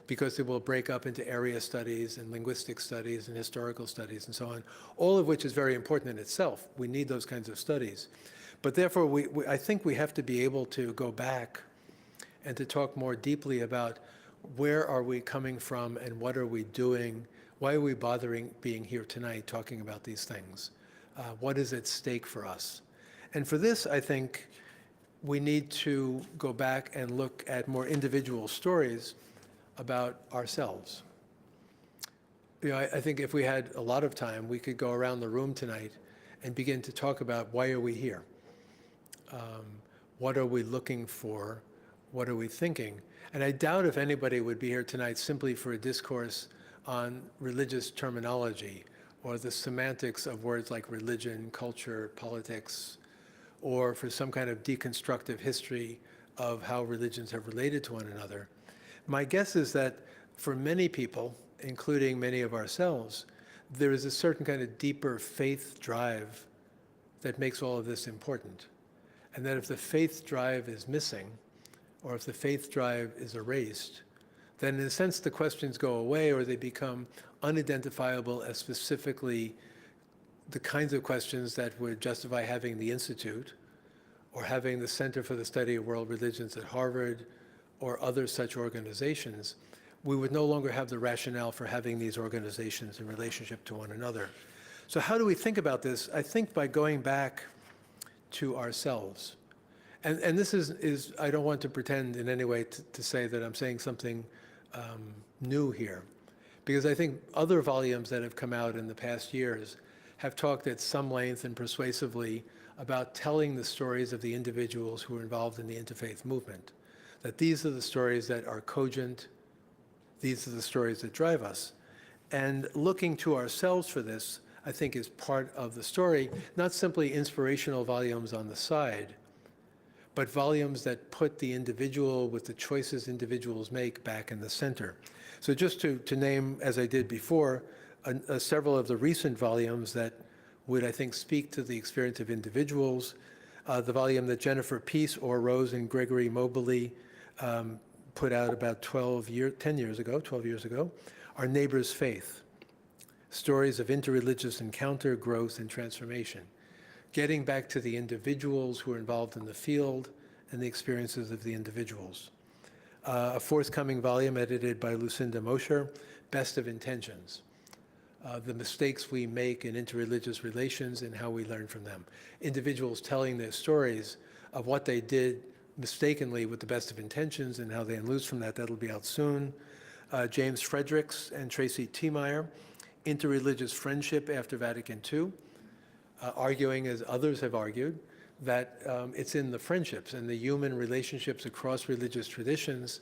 because it will break up into area studies and linguistic studies and historical studies and so on, all of which is very important in itself. We need those kinds of studies. But therefore, I think we have to be able to go back and to talk more deeply about where are we coming from and what are we doing? Why are we bothering being here tonight talking about these things? What is at stake for us? And for this, I think we need to go back and look at more individual stories about ourselves. I think if we had a lot of time, we could go around the room tonight and begin to talk about why are we here? What are we looking for? What are we thinking? And I doubt if anybody would be here tonight simply for a discourse on religious terminology or the semantics of words like religion, culture, politics, or for some kind of deconstructive history of how religions have related to one another. My guess is that for many people, including many of ourselves, there is a certain kind of deeper faith drive that makes all of this important. And that if the faith drive is missing, or if the faith drive is erased, then in a sense the questions go away or they become unidentifiable as specifically the kinds of questions that would justify having the Institute or having the Center for the Study of World Religions at Harvard or other such organizations. We would no longer have the rationale for having these organizations in relationship to one another. So how do we think about this? I think by going back to ourselves. And this is, I don't want to pretend in any way to say that I'm saying something new here, because I think other volumes that have come out in the past years have talked at some length and persuasively about telling the stories of the individuals who are involved in the interfaith movement, that these are the stories that are cogent, these are the stories that drive us. And looking to ourselves for this, I think, is part of the story, not simply inspirational volumes on the side, but volumes that put the individual with the choices individuals make back in the center. So just to name, as I did before, several of the recent volumes that would, I think, speak to the experience of individuals. The volume that Jennifer Peace, Orr Rose, and Gregory Mobley put out about 12 years ago, Our Neighbor's Faith, Stories of Interreligious Encounter, Growth, and Transformation, getting back to the individuals who are involved in the field and the experiences of the individuals. A forthcoming volume edited by Lucinda Mosher, Best of Intentions, the mistakes we make in interreligious relations and how we learn from them. Individuals telling their stories of what they did mistakenly with the best of intentions and how they lose from that. That'll be out soon. James Fredericks and Tracy Tiemeyer, Interreligious Friendship After Vatican II, arguing, as others have argued, that it's in the friendships and the human relationships across religious traditions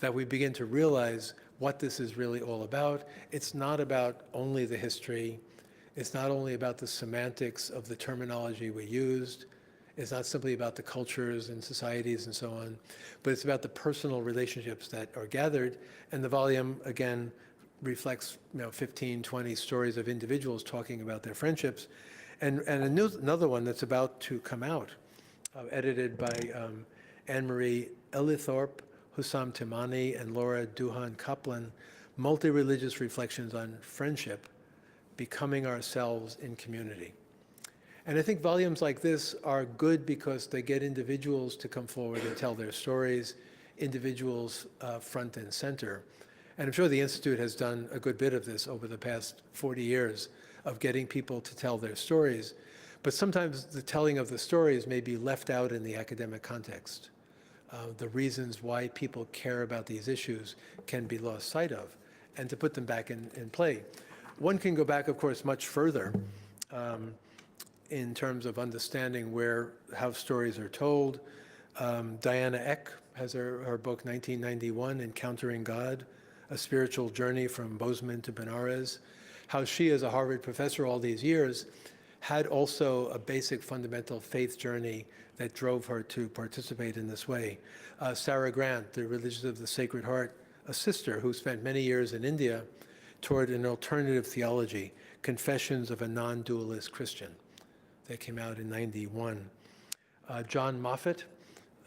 that we begin to realize what this is really all about. It's not about only the history. It's not only about the semantics of the terminology we used. It's not simply about the cultures and societies and so on, but it's about the personal relationships that are gathered. And the volume, again, reflects 15, 20 stories of individuals talking about their friendships. And another one that's about to come out, edited by Anne-Marie Ellithorpe, Hussam Timani, and Laura Duhan Kaplan, Multi-Religious Reflections on Friendship, Becoming Ourselves in Community. And I think volumes like this are good because they get individuals to come forward and tell their stories, individuals front and center. And I'm sure the Institute has done a good bit of this over the past 40 years of getting people to tell their stories. But sometimes the telling of the stories may be left out in the academic context. The reasons why people care about these issues can be lost sight of, and to put them back in play. One can go back, of course, much further in terms of understanding how stories are told. Diana Eck has her book 1991, Encountering God, A Spiritual Journey from Bozeman to Benares. How she, as a Harvard professor all these years, had also a basic fundamental faith journey that drove her to participate in this way. Sarah Grant, the Religions of the Sacred Heart, a sister who spent many years in India toward an alternative theology, Confessions of a Non-Dualist Christian. That came out in '91. John Moffat,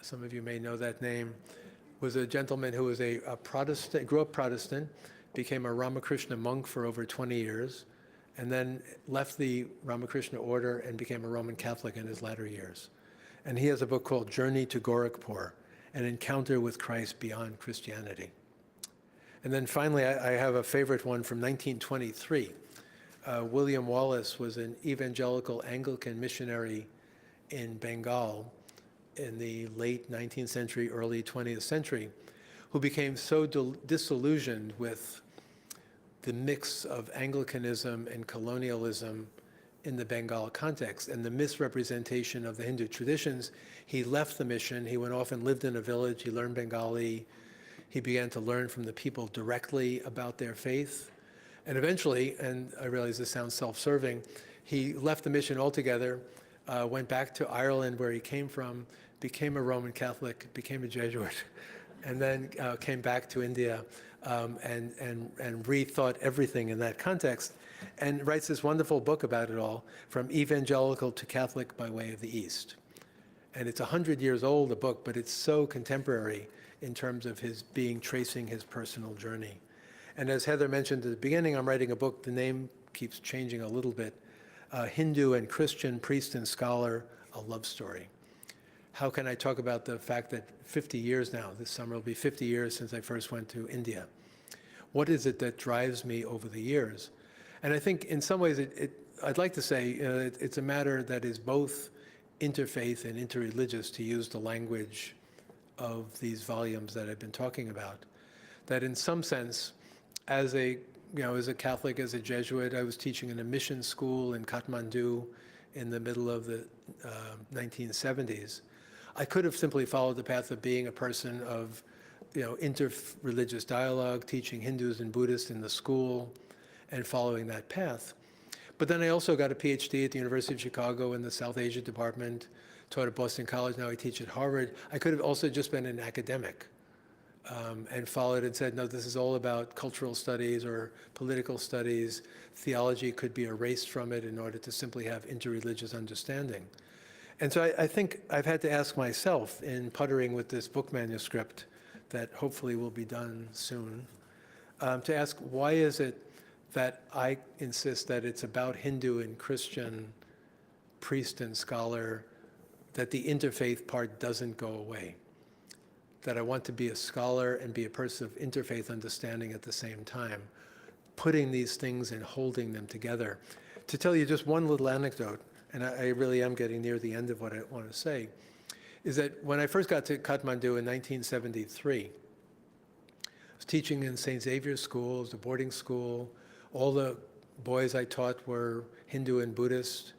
some of you may know that name, was a gentleman who was a Protestant, grew up Protestant, became a Ramakrishna monk for over 20 years, and then left the Ramakrishna order and became a Roman Catholic in his latter years. And he has a book called Journey to Gorakhpur, An Encounter with Christ Beyond Christianity. And then finally, I have a favorite one from 1923. William Wallace was an evangelical Anglican missionary in Bengal in the late 19th century, early 20th century, who became so disillusioned with the mix of Anglicanism and colonialism in the Bengal context and the misrepresentation of the Hindu traditions. He left the mission. He went off and lived in a village. He learned Bengali. He began to learn from the people directly about their faith. And eventually, and I realize this sounds self-serving, he left the mission altogether, went back to Ireland where he came from, became a Roman Catholic, became a Jesuit, and then came back to India and rethought everything in that context, and writes this wonderful book about it all, From Evangelical to Catholic by Way of the East. And it's 100 years old, the book, but it's so contemporary in terms of tracing his personal journey. And as Heather mentioned at the beginning, I'm writing a book, the name keeps changing a little bit, Hindu and Christian, Priest and Scholar, A Love Story. How can I talk about the fact that 50 years now, this summer will be 50 years since I first went to India? What is it that drives me over the years? And I think in some ways, I'd like to say it's a matter that is both interfaith and interreligious, to use the language of these volumes that I've been talking about. That in some sense, as a Catholic, as a Jesuit, I was teaching in a mission school in Kathmandu in the middle of the 1970s. I could have simply followed the path of being a person of interreligious dialogue, teaching Hindus and Buddhists in the school, and following that path. But then I also got a PhD at the University of Chicago in the South Asia department, taught at Boston College, now I teach at Harvard. I could have also just been an academic. and followed and said, no, this is all about cultural studies or political studies. Theology could be erased from it in order to simply have interreligious understanding. And so I think I've had to ask myself in puttering with this book manuscript that hopefully will be done soon, to ask, why is it that I insist that it's about Hindu and Christian, priest and scholar, that the interfaith part doesn't go away? That I want to be a scholar and be a person of interfaith understanding at the same time, putting these things and holding them together. To tell you just one little anecdote, and I really am getting near the end of what I want to say, is that when I first got to Kathmandu in 1973, I was teaching in St. Xavier's School, it was a boarding school. All the boys I taught were Hindu and Buddhist.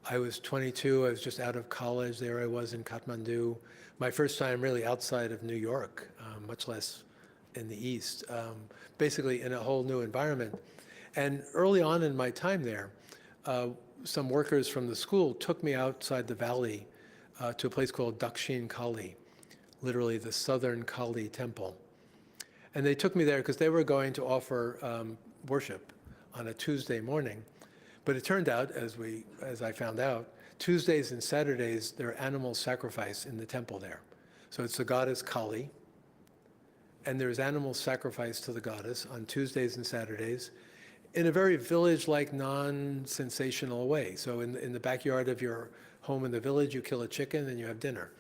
I was 22, I was just out of college, there I was in Kathmandu. My first time really outside of New York, much less in the East, basically in a whole new environment. And early on in my time there, some workers from the school took me outside the valley to a place called Dakshin Kali, literally the Southern Kali Temple. And they took me there because they were going to offer worship on a Tuesday morning. But it turned out, as I found out, Tuesdays and Saturdays, there are animal sacrifice in the temple there. So it's the goddess Kali, and there's animal sacrifice to the goddess on Tuesdays and Saturdays in a very village-like, non-sensational way. So in the backyard of your home in the village, you kill a chicken and you have dinner.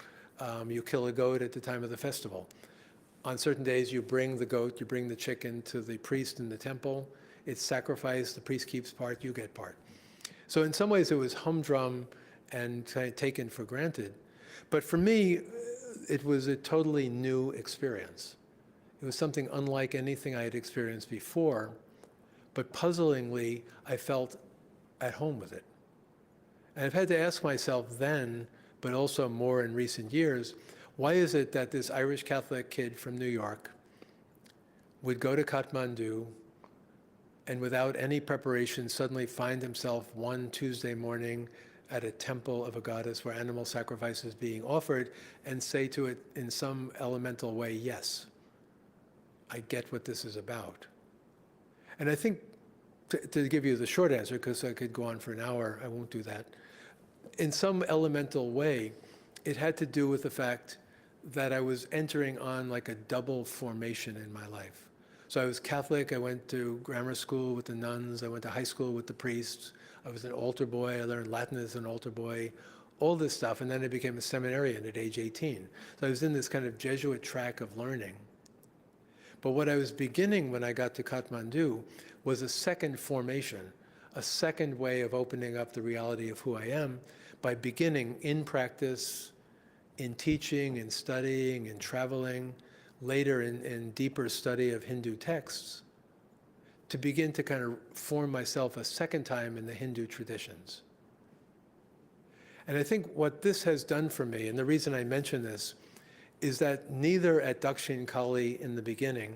You kill a goat at the time of the festival. On certain days, you bring the goat, you bring the chicken to the priest in the temple. It's sacrificed, the priest keeps part, you get part. So in some ways, it was humdrum and kind of taken for granted. But for me, it was a totally new experience. It was something unlike anything I had experienced before, but puzzlingly, I felt at home with it. And I've had to ask myself then, but also more in recent years, why is it that this Irish Catholic kid from New York would go to Kathmandu and without any preparation suddenly find himself one Tuesday morning at a temple of a goddess where animal sacrifice is being offered and say to it in some elemental way, yes, I get what this is about. And I think, to give you the short answer, because I could go on for an hour, I won't do that. In some elemental way, it had to do with the fact that I was entering on like a double formation in my life. So I was Catholic, I went to grammar school with the nuns, I went to high school with the priests, I was an altar boy, I learned Latin as an altar boy, all this stuff, and then I became a seminarian at age 18. So I was in this kind of Jesuit track of learning. But what I was beginning when I got to Kathmandu was a second formation, a second way of opening up the reality of who I am by beginning in practice, in teaching, in studying, in traveling, later in deeper study of Hindu texts, to begin to kind of form myself a second time in the Hindu traditions. And I think what this has done for me, and the reason I mention this, is that neither at Dakshin Kali in the beginning,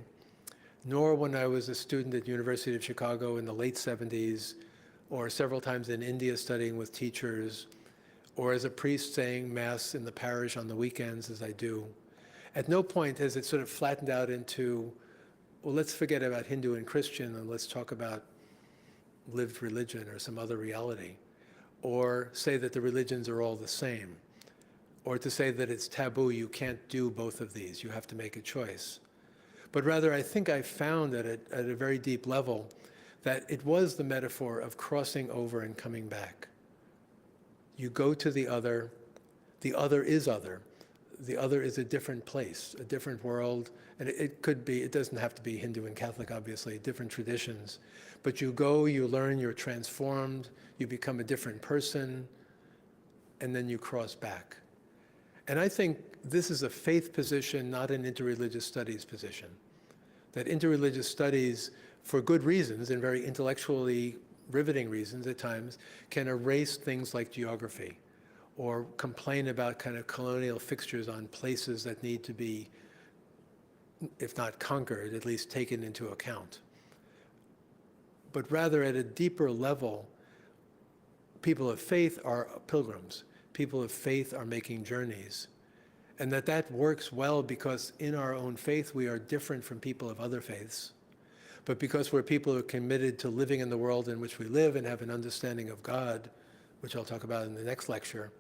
nor when I was a student at University of Chicago in the late 70s, or several times in India studying with teachers, or as a priest saying Mass in the parish on the weekends as I do, at no point has it sort of flattened out into, well, let's forget about Hindu and Christian and let's talk about lived religion or some other reality, or say that the religions are all the same, or to say that it's taboo, you can't do both of these, you have to make a choice. But rather, I think I found at a very deep level that it was the metaphor of crossing over and coming back. You go to the other is other. The other is a different place, a different world, and it could be, it doesn't have to be Hindu and Catholic, obviously, different traditions. But you go, you learn, you're transformed, you become a different person, and then you cross back. And I think this is a faith position, not an interreligious studies position. That interreligious studies, for good reasons, and very intellectually riveting reasons at times, can erase things like geography, or complain about kind of colonial fixtures on places that need to be, if not conquered, at least taken into account. But rather at a deeper level, people of faith are pilgrims. People of faith are making journeys. And that works well because in our own faith, we are different from people of other faiths. But because we're people who are committed to living in the world in which we live and have an understanding of God, which I'll talk about in the next lecture,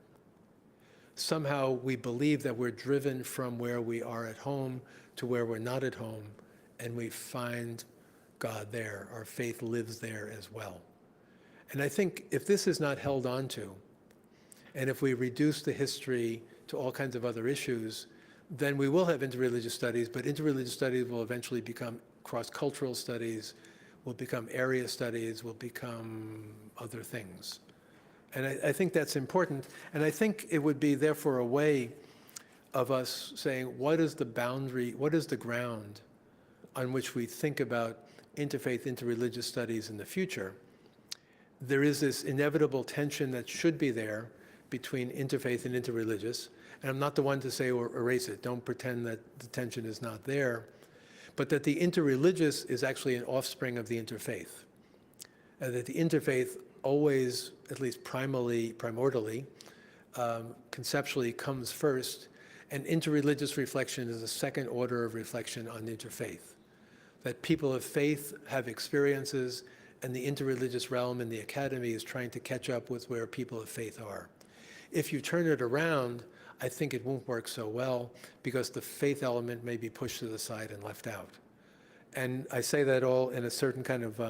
somehow we believe that we're driven from where we are at home to where we're not at home, and we find God there. Our faith lives there as well. And I think if this is not held on to, and if we reduce the history to all kinds of other issues, then we will have interreligious studies, but interreligious studies will eventually become cross-cultural studies, will become area studies, will become other things. And I think that's important. And I think it would be therefore a way of us saying, what is the boundary, what is the ground on which we think about interfaith, interreligious studies in the future? There is this inevitable tension that should be there between interfaith and interreligious. And I'm not the one to say or erase it. Don't pretend that the tension is not there. But that the interreligious is actually an offspring of the interfaith. And that the interfaith always, at least primordially, conceptually comes first, and interreligious reflection is a second order of reflection on interfaith. That people of faith have experiences, and the interreligious realm in the academy is trying to catch up with where people of faith are. If you turn it around, I think it won't work so well, because the faith element may be pushed to the side and left out. And I say that all in a certain kind of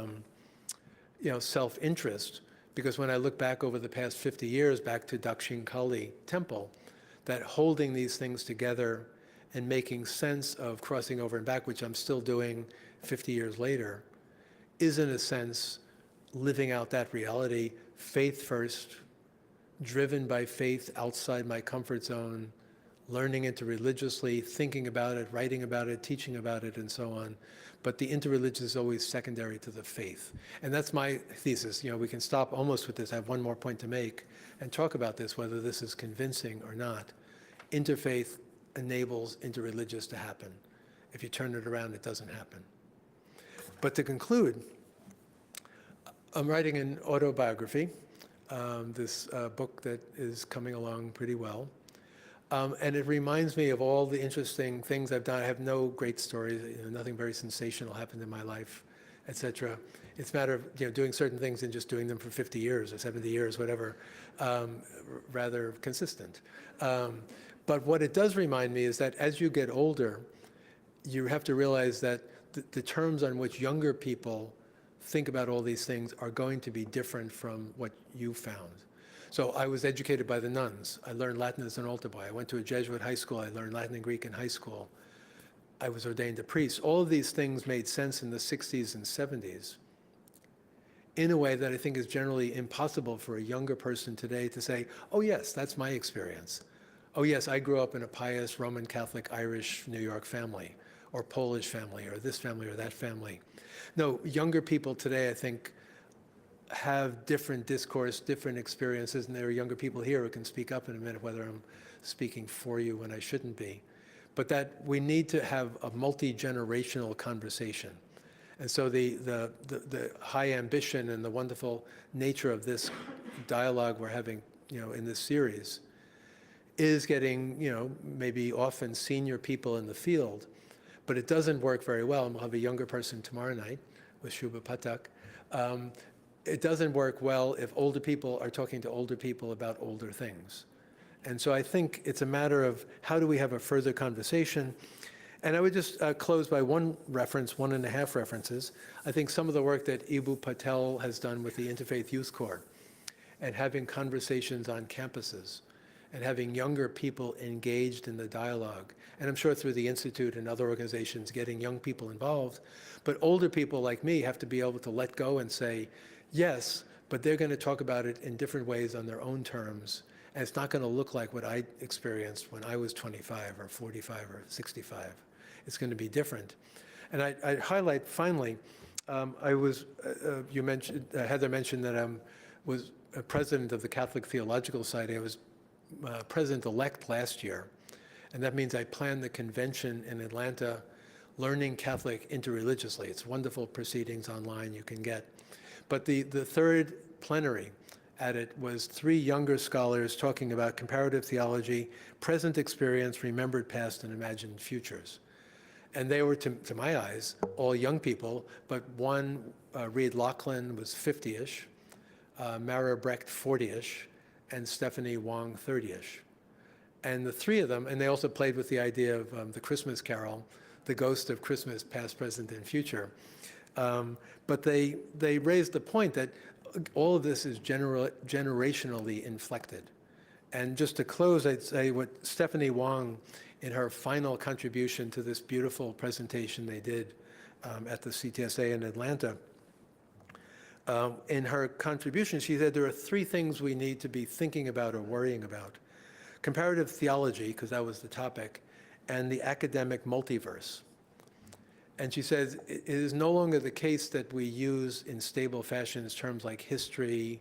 self-interest, because when I look back over the past 50 years, back to Dakshin Kali Temple, that holding these things together and making sense of crossing over and back, which I'm still doing 50 years later, is in a sense living out that reality, faith first, driven by faith outside my comfort zone, learning interreligiously, thinking about it, writing about it, teaching about it, and so on. But the interreligious is always secondary to the faith. And that's my thesis. We can stop almost with this. I have one more point to make and talk about this, whether this is convincing or not. Interfaith enables interreligious to happen. If you turn it around, it doesn't happen. But to conclude, I'm writing an autobiography, this book that is coming along pretty well. And it reminds me of all the interesting things I've done. I have no great stories, nothing very sensational happened in my life, et cetera. It's a matter of doing certain things and just doing them for 50 years or 70 years, whatever, rather consistent. But what it does remind me is that as you get older, you have to realize that the terms on which younger people think about all these things are going to be different from what you found. So I was educated by the nuns. I learned Latin as an altar boy. I went to a Jesuit high school. I learned Latin and Greek in high school. I was ordained a priest. All of these things made sense in the 60s and 70s in a way that I think is generally impossible for a younger person today to say, oh yes, that's my experience. Oh yes, I grew up in a pious Roman Catholic Irish New York family, or Polish family, or this family or that family. No, younger people today, I think, have different discourse, different experiences, and there are younger people here who can speak up in a minute whether I'm speaking for you when I shouldn't be. But that we need to have a multi-generational conversation. And so the high ambition and the wonderful nature of this dialogue we're having, in this series is getting, maybe often senior people in the field, but it doesn't work very well. And we'll have a younger person tomorrow night with Shubha Pathak. It doesn't work well if older people are talking to older people about older things. And so I think it's a matter of how do we have a further conversation. And I would just close by one and a half references. I think some of the work that Ibu Patel has done with the Interfaith Youth Corps and having conversations on campuses and having younger people engaged in the dialogue. And I'm sure through the Institute and other organizations getting young people involved. But older people like me have to be able to let go and say, yes, but they're going to talk about it in different ways on their own terms. And it's not going to look like what I experienced when I was 25 or 45 or 65. It's going to be different. And I highlight, finally, you mentioned, Heather mentioned that I was a president of the Catholic Theological Society. I was president-elect last year. And that means I planned the convention in Atlanta, Learning Catholic Interreligiously. It's wonderful proceedings online you can get. But the third plenary at it was 3 younger scholars talking about comparative theology, present experience, remembered past, and imagined futures. And they were, to my eyes, all young people, but one, Reed Lachlan, was 50-ish, Mara Brecht, 40-ish, and Stephanie Wong, 30-ish. And the 3 of them, and they also played with the idea of the Christmas Carol, the ghost of Christmas, past, present, and future. But they raised the point that all of this is generationally inflected. And just to close, I'd say what Stephanie Wong, in her final contribution to this beautiful presentation they did at the CTSA in Atlanta, in her contribution, she said there are 3 things we need to be thinking about or worrying about. Comparative theology, because that was the topic, and the academic multiverse. And she says, it is no longer the case that we use in stable fashions terms like history,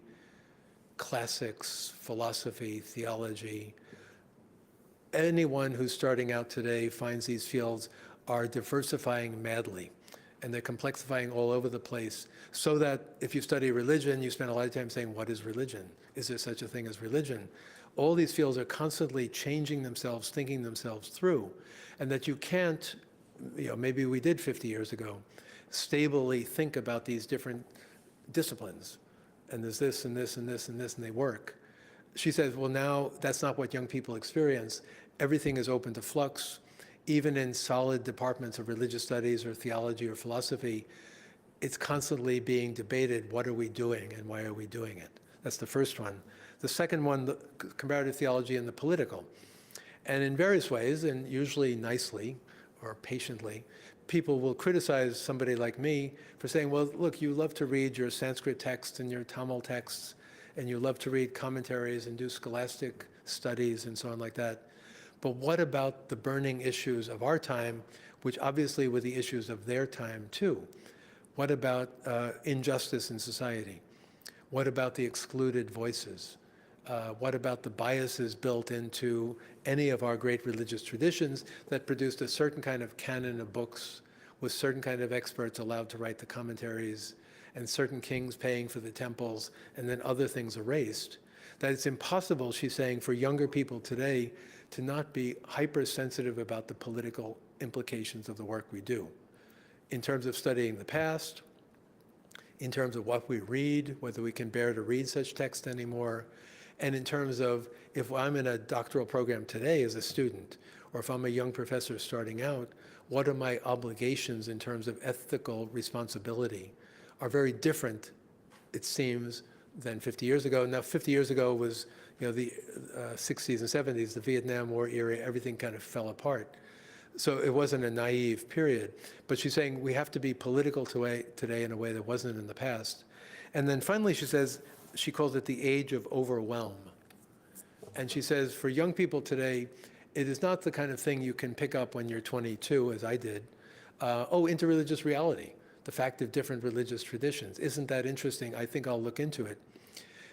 classics, philosophy, theology. Anyone who's starting out today finds these fields are diversifying madly, and they're complexifying all over the place, so that if you study religion, you spend a lot of time saying, what is religion? Is there such a thing as religion? All these fields are constantly changing themselves, thinking themselves through, and that you can't, maybe we did 50 years ago, stably think about these different disciplines. And there's this and this and this and this, and they work. She says, well, now that's not what young people experience. Everything is open to flux. Even in solid departments of religious studies or theology or philosophy, it's constantly being debated, what are we doing and why are we doing it? That's the first one. The second one, the comparative theology and the political. And in various ways, and usually nicely or patiently, people will criticize somebody like me for saying, well, look, you love to read your Sanskrit texts and your Tamil texts, and you love to read commentaries and do scholastic studies and so on like that. But what about the burning issues of our time, which obviously were the issues of their time too? What about injustice in society? What about the excluded voices? What about the biases built into any of our great religious traditions that produced a certain kind of canon of books with certain kind of experts allowed to write the commentaries and certain kings paying for the temples and then other things erased? That it's impossible, she's saying, for younger people today to not be hypersensitive about the political implications of the work we do, in terms of studying the past, in terms of what we read, whether we can bear to read such text anymore, and in terms of if I'm in a doctoral program today as a student, or if I'm a young professor starting out, what are my obligations in terms of ethical responsibility are very different, it seems, than 50 years ago. Now, 50 years ago was, the 60s and 70s, the Vietnam War era, everything kind of fell apart. So it wasn't a naive period. But she's saying we have to be political today in a way that wasn't in the past. And then finally, she says, she calls it the age of overwhelm. And she says, for young people today, it is not the kind of thing you can pick up when you're 22, as I did. Interreligious reality, the fact of different religious traditions. Isn't that interesting? I think I'll look into it.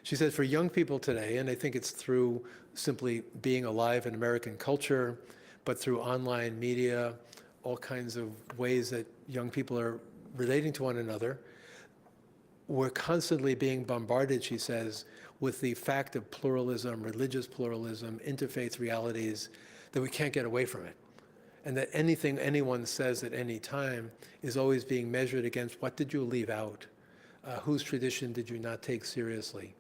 She says, for young people today, and I think it's through simply being alive in American culture, but through online media, all kinds of ways that young people are relating to one another, we're constantly being bombarded, she says, with the fact of pluralism, religious pluralism, interfaith realities, that we can't get away from it. And that anything anyone says at any time is always being measured against what did you leave out? Whose tradition did you not take seriously?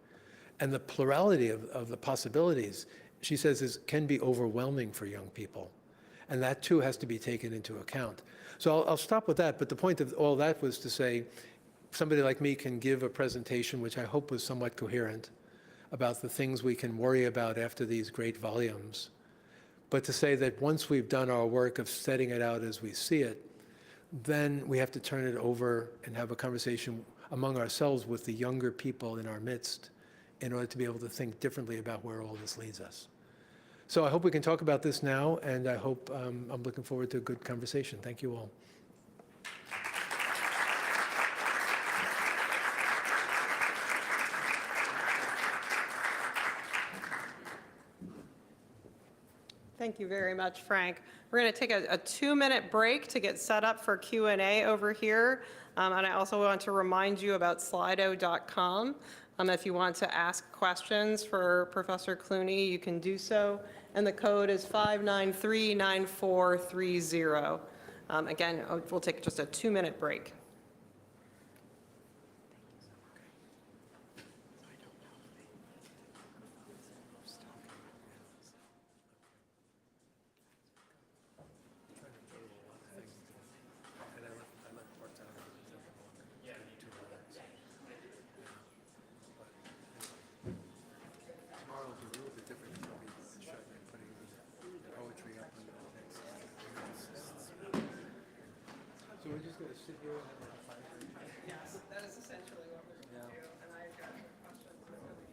And the plurality of the possibilities, she says, can be overwhelming for young people. And that too has to be taken into account. So I'll stop with that, but the point of all that was to say, somebody like me can give a presentation, which I hope was somewhat coherent, about the things we can worry about after these great volumes. But to say that once we've done our work of setting it out as we see it, then we have to turn it over and have a conversation among ourselves with the younger people in our midst in order to be able to think differently about where all this leads us. So I hope we can talk about this now, and I hope I'm looking forward to a good conversation. Thank you all. Thank you very much, Frank. We're going to take a 2-minute break to get set up for Q&A over here. And I also want to remind you about slido.com. If you want to ask questions for Professor Clooney, you can do so, and the code is 5939430. Again, we'll take just a 2-minute break. Tomorrow will be a little bit different. I'll be showing and putting the poetry up on the next slide. So we're just going to sit here and have a fire. Yes, that is essentially what we're going to do, and I've got questions coming in.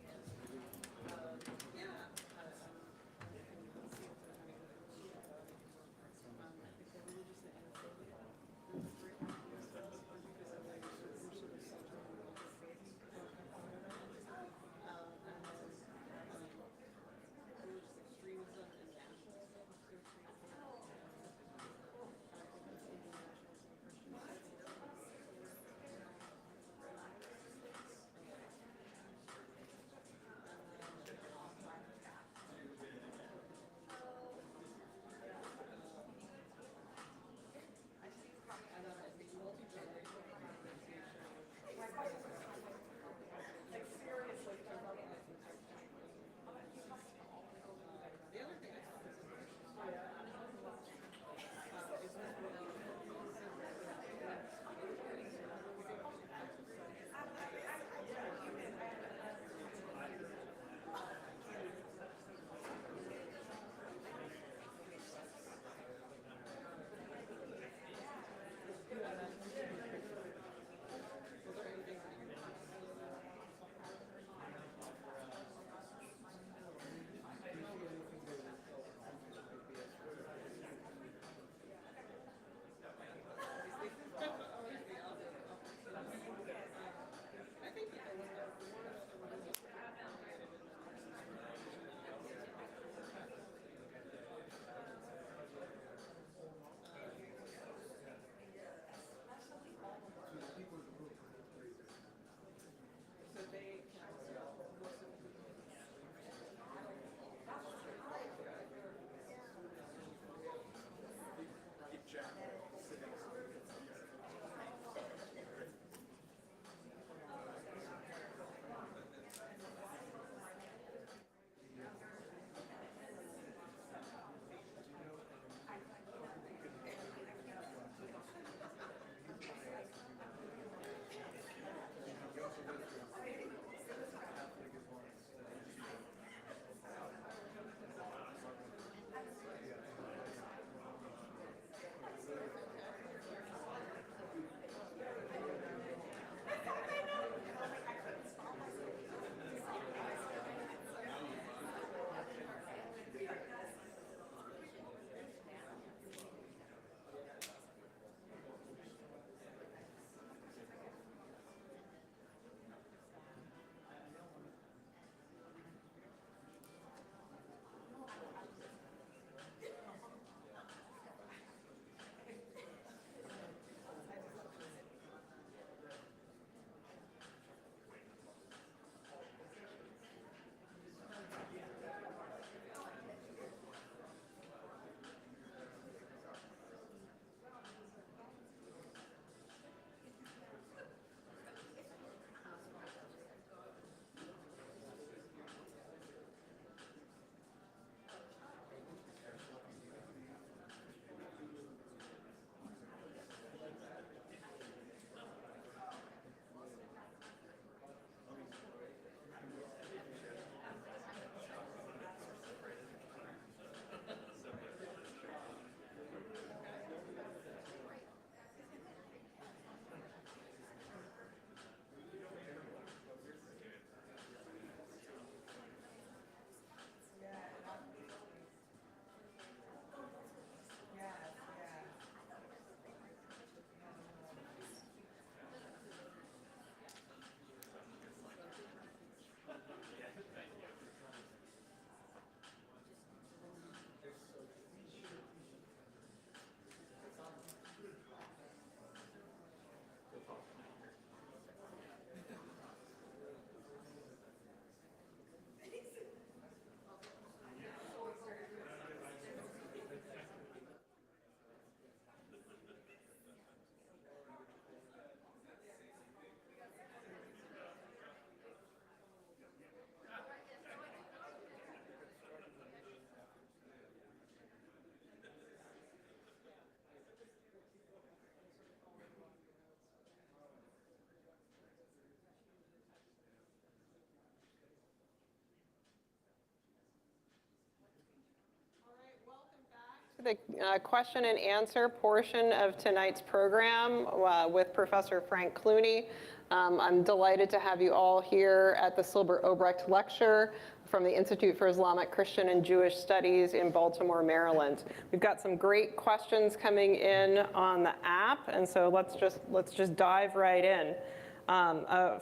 the question and answer portion of tonight's program with Professor Frank Clooney. I'm delighted to have you all here at the Silber-Obrecht Lecture from the Institute for Islamic, Christian, and Jewish Studies in Baltimore, Maryland. We've got some great questions coming in on the app, and so let's just dive right in.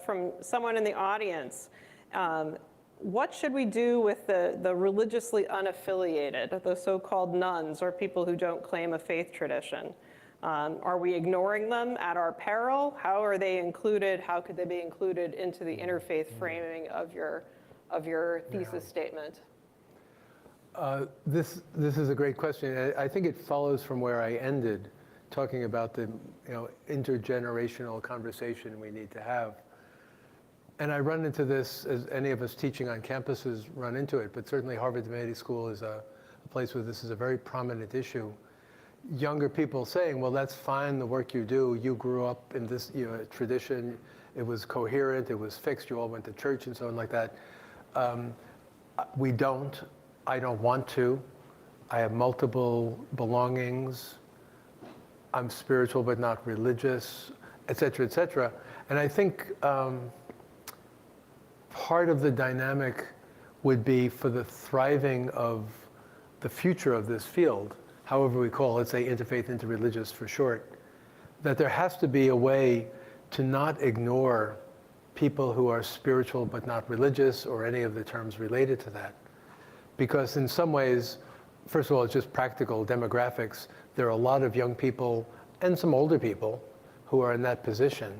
From someone in the audience, what should we do with the religiously unaffiliated, the so-called nuns, or people who don't claim a faith tradition? Are we ignoring them at our peril? How are they included? How could they be included into the interfaith framing of your thesis statement? This is a great question. I think it follows from where I ended, talking about the intergenerational conversation we need to have. And I run into this, as any of us teaching on campuses run into it, but certainly Harvard Divinity School is a place where this is a very prominent issue. Younger people saying, well, that's fine, the work you do, you grew up in this tradition, it was coherent, it was fixed, you all went to church and so on like that. We don't, I don't want to, I have multiple belongings, I'm spiritual but not religious, et cetera, et cetera. And I think part of the dynamic would be for the thriving of the future of this field, however we call it, let's say interfaith, interreligious for short, that there has to be a way to not ignore people who are spiritual but not religious, or any of the terms related to that. Because in some ways, first of all, it's just practical demographics. There are a lot of young people and some older people who are in that position.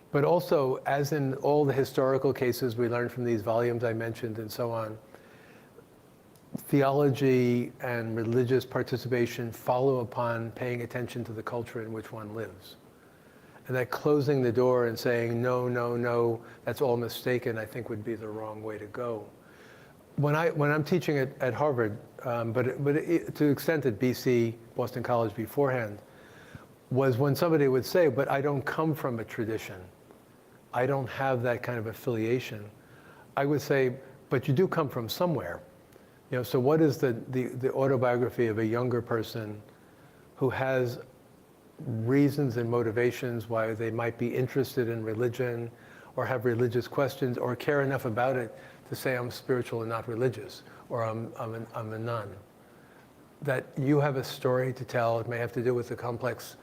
But also, as in all the historical cases we learned from these volumes I mentioned and so on, theology and religious participation follow upon paying attention to the culture in which one lives. And that closing the door and saying, no, no, no, that's all mistaken, I think would be the wrong way to go. When I'm teaching at Harvard, but to the extent at BC, Boston College beforehand, was when somebody would say, but I don't come from a tradition. I don't have that kind of affiliation. I would say, but you do come from somewhere. So what is the autobiography of a younger person who has reasons and motivations why they might be interested in religion, or have religious questions, or care enough about it to say I'm spiritual and not religious, or I'm a nun? That you have a story to tell. It may have to do with the complex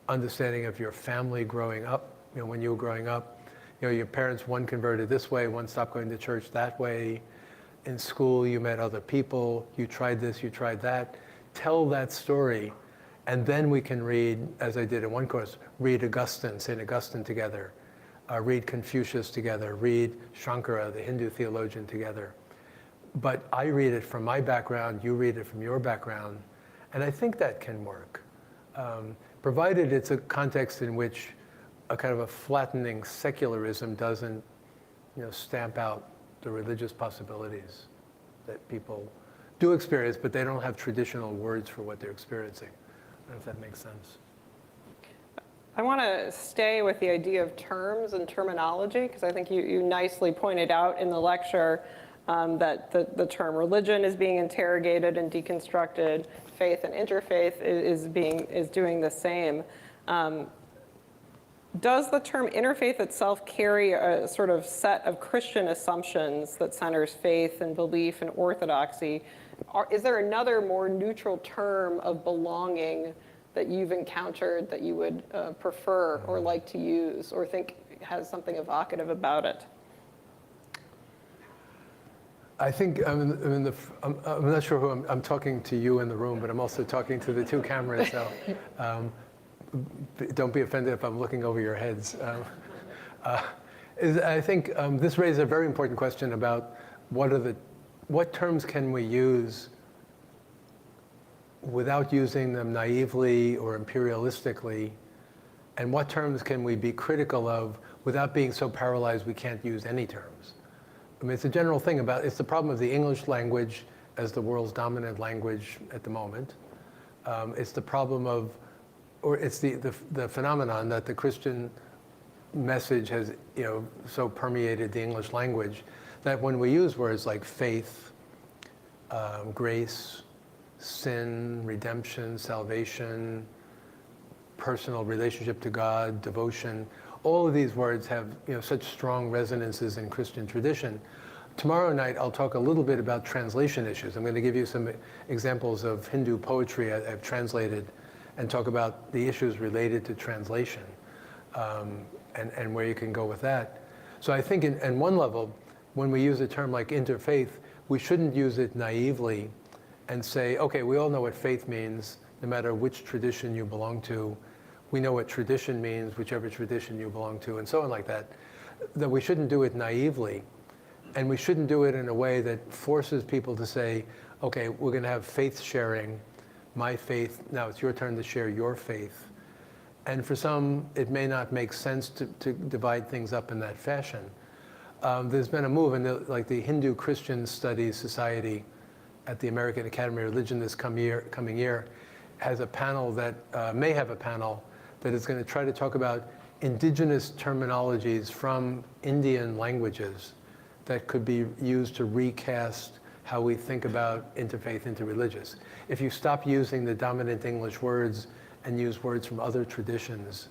understanding of your family growing up. When you were growing up, your parents, one converted this way, one stopped going to church that way. In school, you met other people, you tried this, you tried that. Tell that story, and then we can read, as I did in one course, read Augustine, St. Augustine together, read Confucius together, read Shankara, the Hindu theologian, together. But I read it from my background, you read it from your background, and I think that can work, provided it's a context in which a kind of a flattening secularism doesn't stamp out the religious possibilities that people do experience, but they don't have traditional words for what they're experiencing. I don't know if that makes sense. I want to stay with the idea of terms and terminology, because I think you nicely pointed out in the lecture that the term religion is being interrogated and deconstructed. Faith and interfaith is doing the same. Does the term interfaith itself carry a sort of set of Christian assumptions that centers faith and belief and orthodoxy? Is there another more neutral term of belonging that you've encountered that you would prefer or like to use, or think has something evocative about it? I think, I'm not sure who I'm talking to you in the room, but I'm also talking to the two cameras, so don't be offended if I'm looking over your heads. I think this raises a very important question about what terms can we use without using them naively or imperialistically, and what terms can we be critical of without being so paralyzed we can't use any terms. I mean, it's a general thing it's the problem of the English language as the world's dominant language at the moment. It's the problem of, or it's the phenomenon that the Christian message has so permeated the English language that when we use words like faith, grace, sin, redemption, salvation, personal relationship to God, devotion. All of these words have such strong resonances in Christian tradition. Tomorrow night, I'll talk a little bit about translation issues. I'm going to give you some examples of Hindu poetry I've translated and talk about the issues related to translation and where you can go with that. So I think in one level, when we use a term like interfaith, we shouldn't use it naively and say, okay, we all know what faith means, no matter which tradition you belong to. We know what tradition means, whichever tradition you belong to, and so on like that. That we shouldn't do it naively. And we shouldn't do it in a way that forces people to say, okay, we're going to have faith sharing, my faith, now it's your turn to share your faith. And for some, it may not make sense to divide things up in that fashion. There's been a move in the Hindu Christian Studies Society at the American Academy of Religion this coming year has a panel that may have a panel that is going to try to talk about indigenous terminologies from Indian languages that could be used to recast how we think about interfaith, interreligious. If you stop using the dominant English words and use words from other traditions,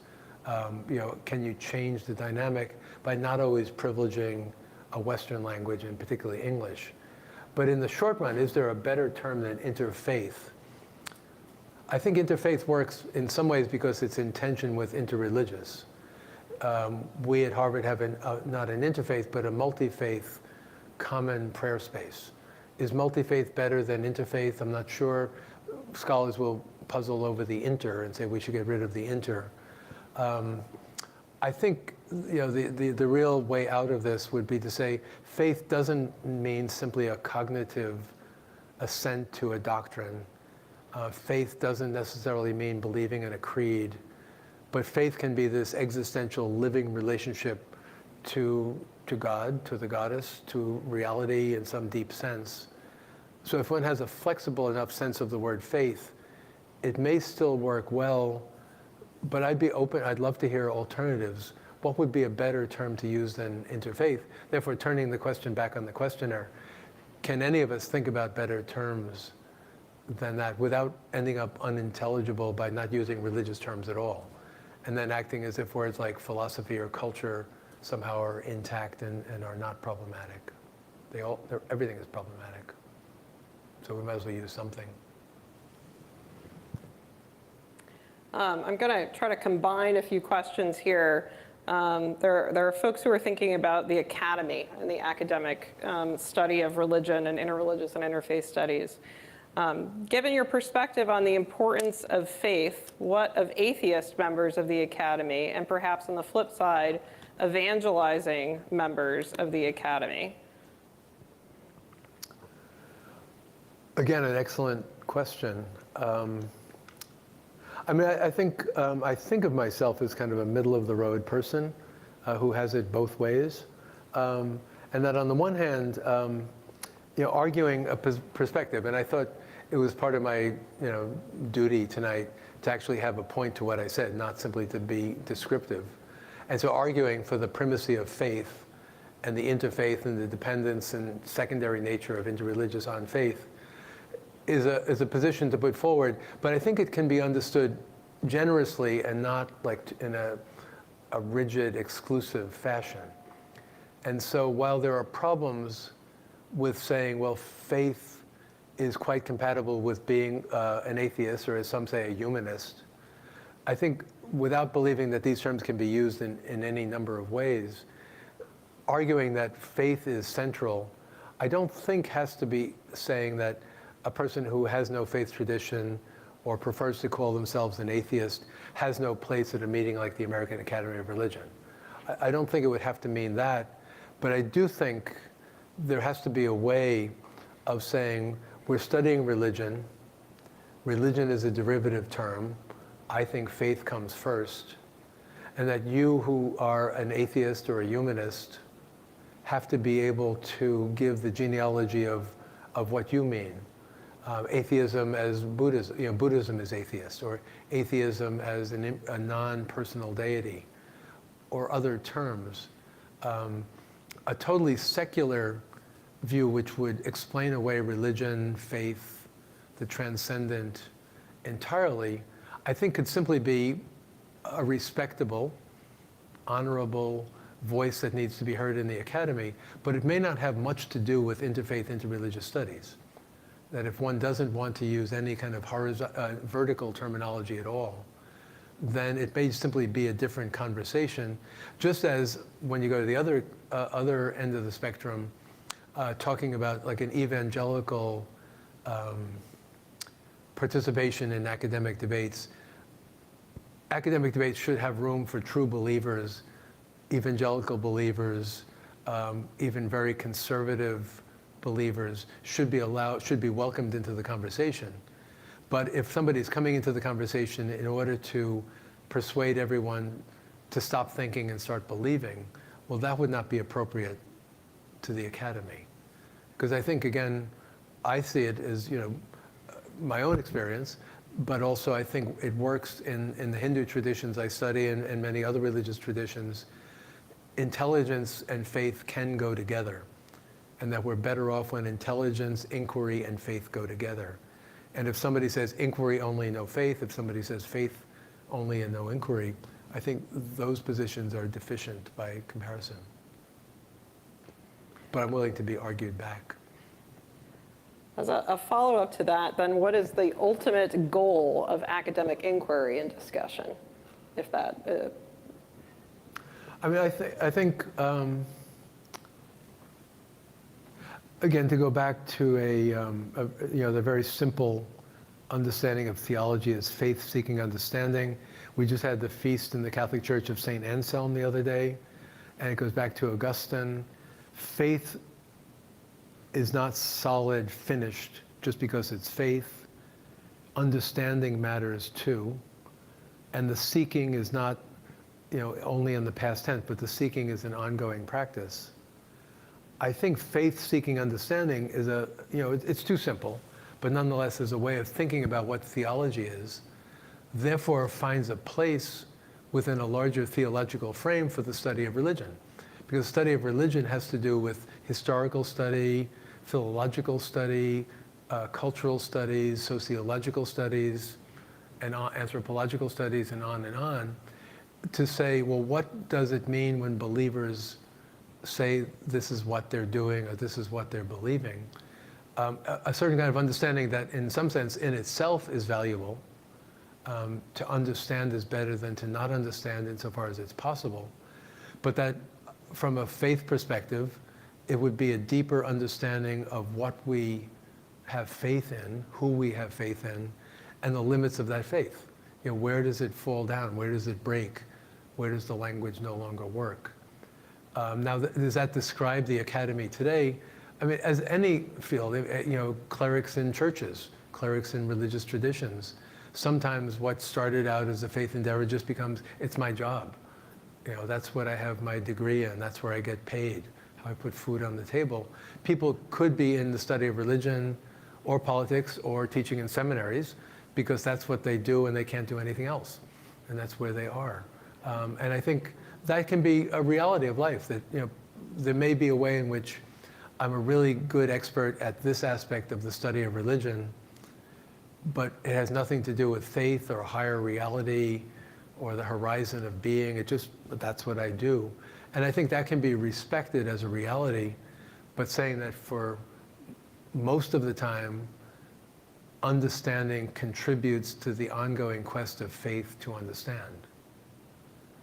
can you change the dynamic by not always privileging a Western language, and particularly English? But in the short run, is there a better term than interfaith? I think interfaith works in some ways because it's in tension with interreligious. We at Harvard have not an interfaith, but a multi-faith common prayer space. Is multi-faith better than interfaith? I'm not sure. Scholars will puzzle over the inter and say we should get rid of the inter. I think the real way out of this would be to say faith doesn't mean simply a cognitive assent to a doctrine. Faith doesn't necessarily mean believing in a creed. But faith can be this existential living relationship to God, to the goddess, to reality in some deep sense. So if one has a flexible enough sense of the word faith, it may still work well, but I'd be open, I'd love to hear alternatives. What would be a better term to use than interfaith? Therefore, turning the question back on the questioner, can any of us think about better terms than that without ending up unintelligible by not using religious terms at all? And then acting as if words like philosophy or culture somehow are intact and are not problematic. Everything is problematic. So we might as well use something. I'm going to try to combine a few questions here. There are folks who are thinking about the academy and the academic study of religion and interreligious and interfaith studies. Given your perspective on the importance of faith, what of atheist members of the academy, and perhaps on the flip side, evangelizing members of the academy? Again, an excellent question. I think of myself as kind of a middle-of-the-road person who has it both ways. And that on the one hand, arguing a perspective, and I thought it was part of my duty tonight to actually have a point to what I said, not simply to be descriptive. And so arguing for the primacy of faith and the interfaith and the dependence and secondary nature of interreligious on faith is a position to put forward, but I think it can be understood generously and not like in a rigid, exclusive fashion. And so while there are problems with saying, well, faith is quite compatible with being an atheist, or as some say, a humanist, I think without believing that these terms can be used in any number of ways, arguing that faith is central, I don't think has to be saying that a person who has no faith tradition or prefers to call themselves an atheist has no place at a meeting like the American Academy of Religion. I don't think it would have to mean that, but I do think there has to be a way of saying we're studying religion. Religion is a derivative term. I think faith comes first. And that you who are an atheist or a humanist have to be able to give the genealogy of what you mean. Atheism as Buddhism, Buddhism is atheist, or atheism as a non-personal deity, or other terms. A totally secular view which would explain away religion, faith, the transcendent entirely, I think could simply be a respectable, honorable voice that needs to be heard in the academy, but it may not have much to do with interfaith, interreligious studies. That if one doesn't want to use any kind of vertical terminology at all, then it may simply be a different conversation. Just as when you go to the other end of the spectrum, talking about like an evangelical participation in academic debates. Academic debates should have room for true believers, evangelical believers, even very conservative believers should be welcomed into the conversation. But if somebody's coming into the conversation in order to persuade everyone to stop thinking and start believing, well, that would not be appropriate to the academy. Because I think, again, I see it as, my own experience, but also I think it works in the Hindu traditions I study and many other religious traditions. Intelligence and faith can go together, and that we're better off when intelligence, inquiry, and faith go together. And if somebody says inquiry only, no faith, if somebody says faith only and no inquiry, I think those positions are deficient by comparison. But I'm willing to be argued back. As a follow-up to that, then what is the ultimate goal of academic inquiry and discussion, if that... I mean, I think again, to go back to the very simple understanding of theology as faith-seeking understanding. We just had the feast in the Catholic Church of St. Anselm the other day, and it goes back to Augustine. Faith is not solid, finished, just because it's faith. Understanding matters too. And the seeking is not, only in the past tense, but the seeking is an ongoing practice. I think faith-seeking understanding is it's too simple, but nonetheless is a way of thinking about what theology is, therefore finds a place within a larger theological frame for the study of religion. Because study of religion has to do with historical study, philological study, cultural studies, sociological studies, and anthropological studies, and on, to say, well, what does it mean when believers say this is what they're doing or this is what they're believing? A certain kind of understanding that in some sense in itself is valuable. To understand is better than to not understand insofar as it's possible. But that from a faith perspective, it would be a deeper understanding of what we have faith in, who we have faith in, and the limits of that faith. Where does it fall down? Where does it break? Where does the language no longer work? Now, does that describe the academy today? I mean, as any field, clerics in churches, clerics in religious traditions, sometimes what started out as a faith endeavor just becomes, it's my job. That's what I have my degree in, that's where I get paid, how I put food on the table. People could be in the study of religion or politics or teaching in seminaries because that's what they do and they can't do anything else. And that's where they are. And I think that can be a reality of life, that there may be a way in which I'm a really good expert at this aspect of the study of religion, but it has nothing to do with faith or higher reality or the horizon of being. That's what I do. And I think that can be respected as a reality, but saying that for most of the time, understanding contributes to the ongoing quest of faith to understand.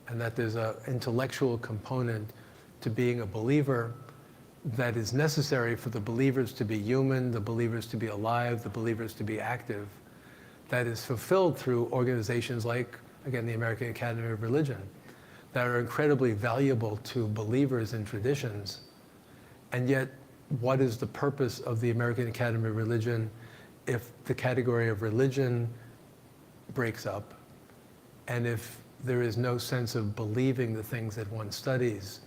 And that there's an intellectual component to being a believer that is necessary for the believers to be human, the believers to be alive, the believers to be active, that is fulfilled through organizations like, again, the American Academy of Religion, that are incredibly valuable to believers in traditions. And yet, what is the purpose of the American Academy of Religion if the category of religion breaks up, and if there is no sense of believing the things that one studies?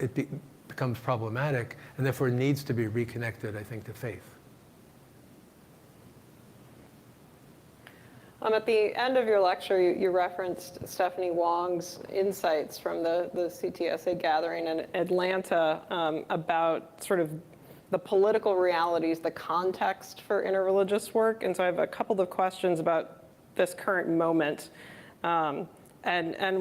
It becomes problematic, and therefore needs to be reconnected, I think, to faith. At the end of your lecture, you referenced Stephanie Wong's insights from the CTSA gathering in Atlanta about sort of the political realities, the context for interreligious work. And so I have a couple of questions about this current moment. And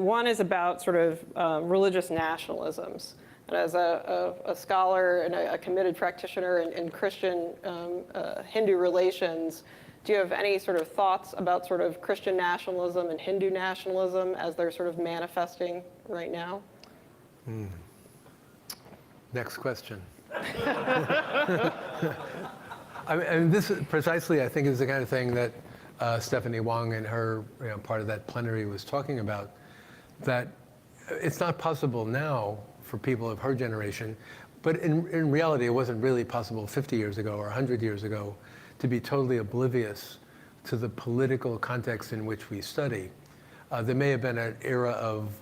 one is about sort of religious nationalisms. And as a scholar and a committed practitioner in Christian Hindu relations, do you have any sort of thoughts about sort of Christian nationalism and Hindu nationalism as they're sort of manifesting right now? Next question. I mean, this is precisely, I think, is the kind of thing that Stephanie Wong and her part of that plenary was talking about, that it's not possible now for people of her generation, but in reality, it wasn't really possible 50 years ago or 100 years ago to be totally oblivious to the political context in which we study. There may have been an era of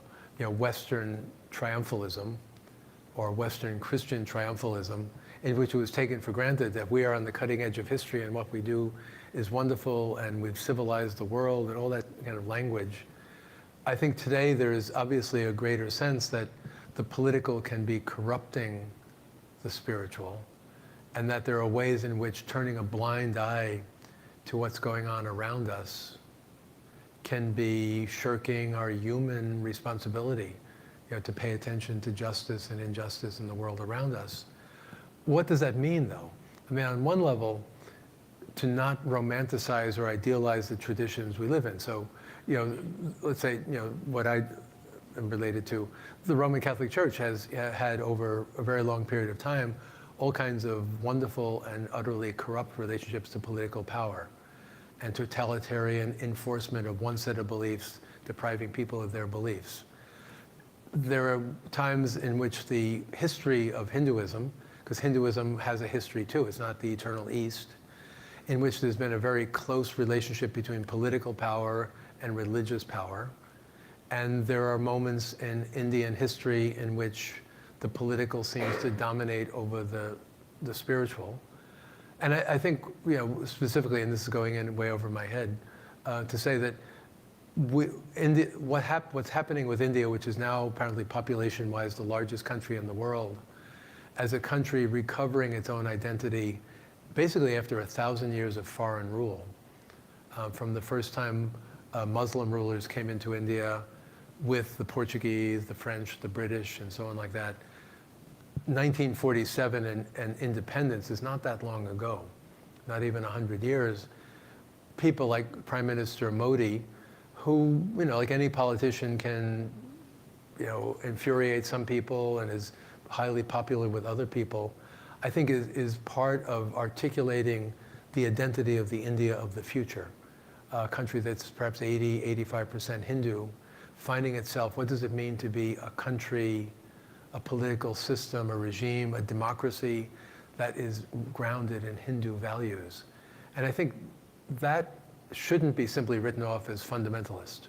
Western triumphalism or Western Christian triumphalism in which it was taken for granted that we are on the cutting edge of history and what we do is wonderful and we've civilized the world and all that kind of language. I think today there is obviously a greater sense that the political can be corrupting the spiritual, and that there are ways in which turning a blind eye to what's going on around us can be shirking our human responsibility, to pay attention to justice and injustice in the world around us. What does that mean, though? I mean, on one level, to not romanticize or idealize the traditions we live in. So, let's say, what I am related to, the Roman Catholic Church has had over a very long period of time all kinds of wonderful and utterly corrupt relationships to political power and totalitarian enforcement of one set of beliefs, depriving people of their beliefs. There are times in which the history of Hinduism, because Hinduism has a history too, it's not the eternal East, in which there's been a very close relationship between political power and religious power. And there are moments in Indian history in which the political seems to dominate over the spiritual. And I think, specifically, and this is going in way over my head, to say that what's happening with India, which is now apparently population-wise the largest country in the world, as a country recovering its own identity, basically after 1,000 years of foreign rule, from the first time Muslim rulers came into India with the Portuguese, the French, the British, and so on like that. 1947 and independence is not that long ago, not even 100 years. People like Prime Minister Modi, who, like any politician can, infuriate some people and is highly popular with other people, I think is part of articulating the identity of the India of the future. A country that's perhaps 85% Hindu, finding itself, what does it mean to be a country, a political system, a regime, a democracy that is grounded in Hindu values? And I think that shouldn't be simply written off as fundamentalist.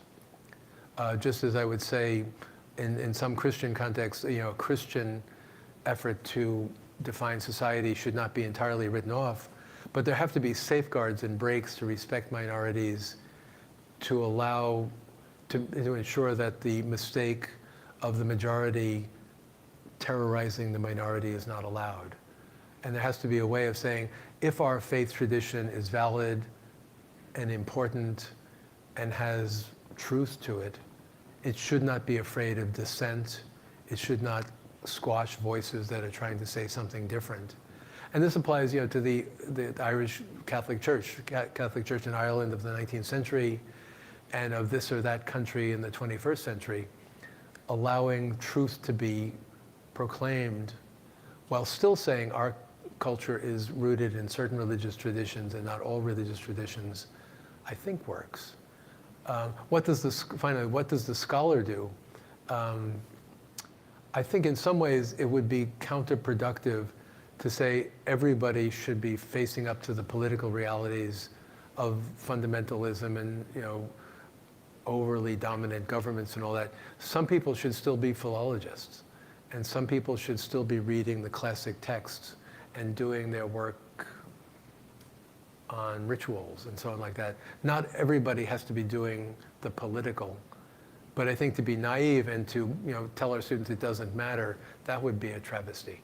Just as I would say in some Christian contexts, a Christian effort to define society should not be entirely written off, but there have to be safeguards and breaks to respect minorities, to allow, to ensure that the mistake of the majority terrorizing the minority is not allowed. And there has to be a way of saying, if our faith tradition is valid and important and has truth to it, it should not be afraid of dissent. It should not squash voices that are trying to say something different. And this applies, to the Irish Catholic Church in Ireland of the 19th century, and of this or that country in the 21st century, allowing truth to be proclaimed while still saying our culture is rooted in certain religious traditions and not all religious traditions, I think works. Finally, what does the scholar do? I think in some ways it would be counterproductive to say everybody should be facing up to the political realities of fundamentalism and overly dominant governments and all that. Some people should still be philologists, and some people should still be reading the classic texts and doing their work on rituals and so on like that. Not everybody has to be doing the political, but I think to be naive and to tell our students it doesn't matter, that would be a travesty.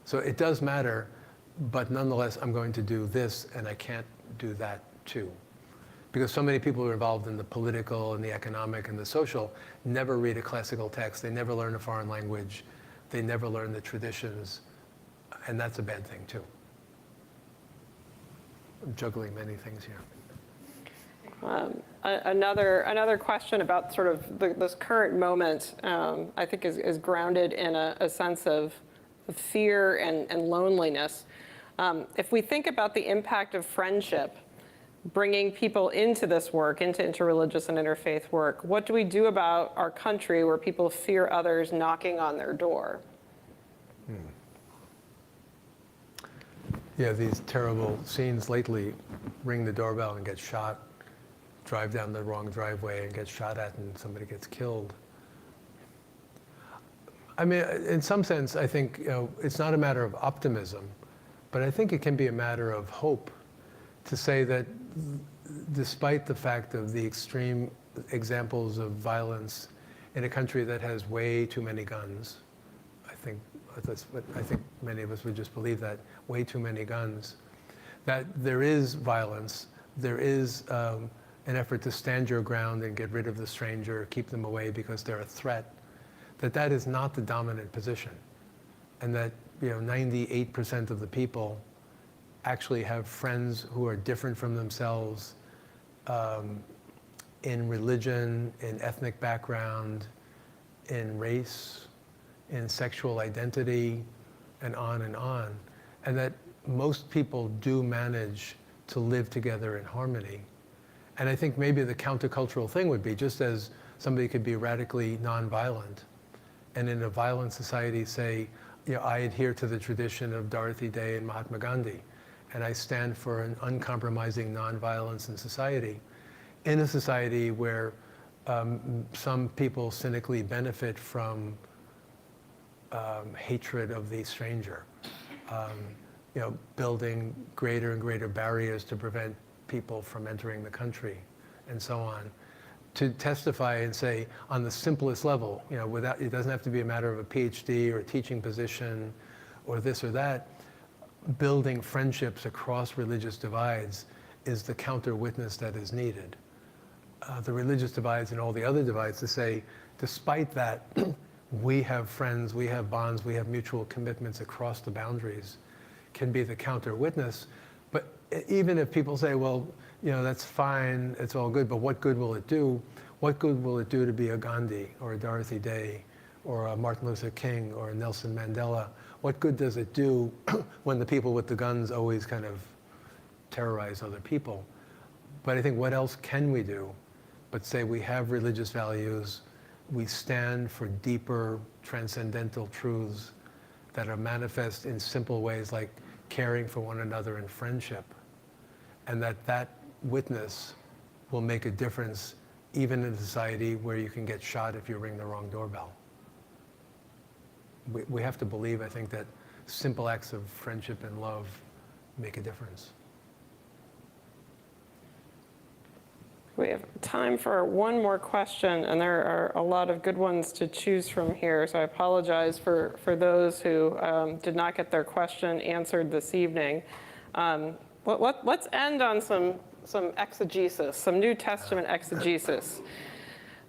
So it does matter, but nonetheless, I'm going to do this, and I can't do that too. Because so many people who are involved in the political and the economic and the social never read a classical text. They never learn a foreign language. They never learn the traditions. And that's a bad thing, too. I'm juggling many things here. Another question about sort of this current moment, I think is grounded in a sense of fear and loneliness. If we think about the impact of friendship, bringing people into this work, into interreligious and interfaith work, what do we do about our country where people fear others knocking on their door? Yeah, these terrible scenes lately, ring the doorbell and get shot, drive down the wrong driveway and get shot at and somebody gets killed. I mean, in some sense, I think it's not a matter of optimism, but I think it can be a matter of hope to say that despite the fact of the extreme examples of violence in a country that has way too many guns, I think many of us would just believe that, way too many guns, that there is violence, there is an effort to stand your ground and get rid of the stranger, keep them away because they're a threat, that is not the dominant position. And that 98% of the people actually have friends who are different from themselves in religion, in ethnic background, in race, in sexual identity, and on and on. And that most people do manage to live together in harmony. And I think maybe the countercultural thing would be, just as somebody could be radically nonviolent, and in a violent society say, I adhere to the tradition of Dorothy Day and Mahatma Gandhi, and I stand for an uncompromising nonviolence in society. In a society where some people cynically benefit from hatred of the stranger, building greater and greater barriers to prevent people from entering the country, and so on. To testify and say, on the simplest level, without, it doesn't have to be a matter of a PhD or a teaching position or this or that, building friendships across religious divides is the counter witness that is needed. The religious divides and all the other divides, to say, despite that, we have friends, we have bonds, we have mutual commitments across the boundaries, can be the counter witness. But even if people say, well, that's fine, it's all good, but what good will it do? What good will it do to be a Gandhi or a Dorothy Day or a Martin Luther King or a Nelson Mandela? What good does it do when the people with the guns always kind of terrorize other people? But I think, what else can we do but say we have religious values, we stand for deeper transcendental truths that are manifest in simple ways like caring for one another in friendship, and that witness will make a difference even in a society where you can get shot if you ring the wrong doorbell. We have to believe, I think, that simple acts of friendship and love make a difference. We have time for one more question, and there are a lot of good ones to choose from here, so I apologize for those who did not get their question answered this evening. Let's end on some exegesis, some New Testament exegesis.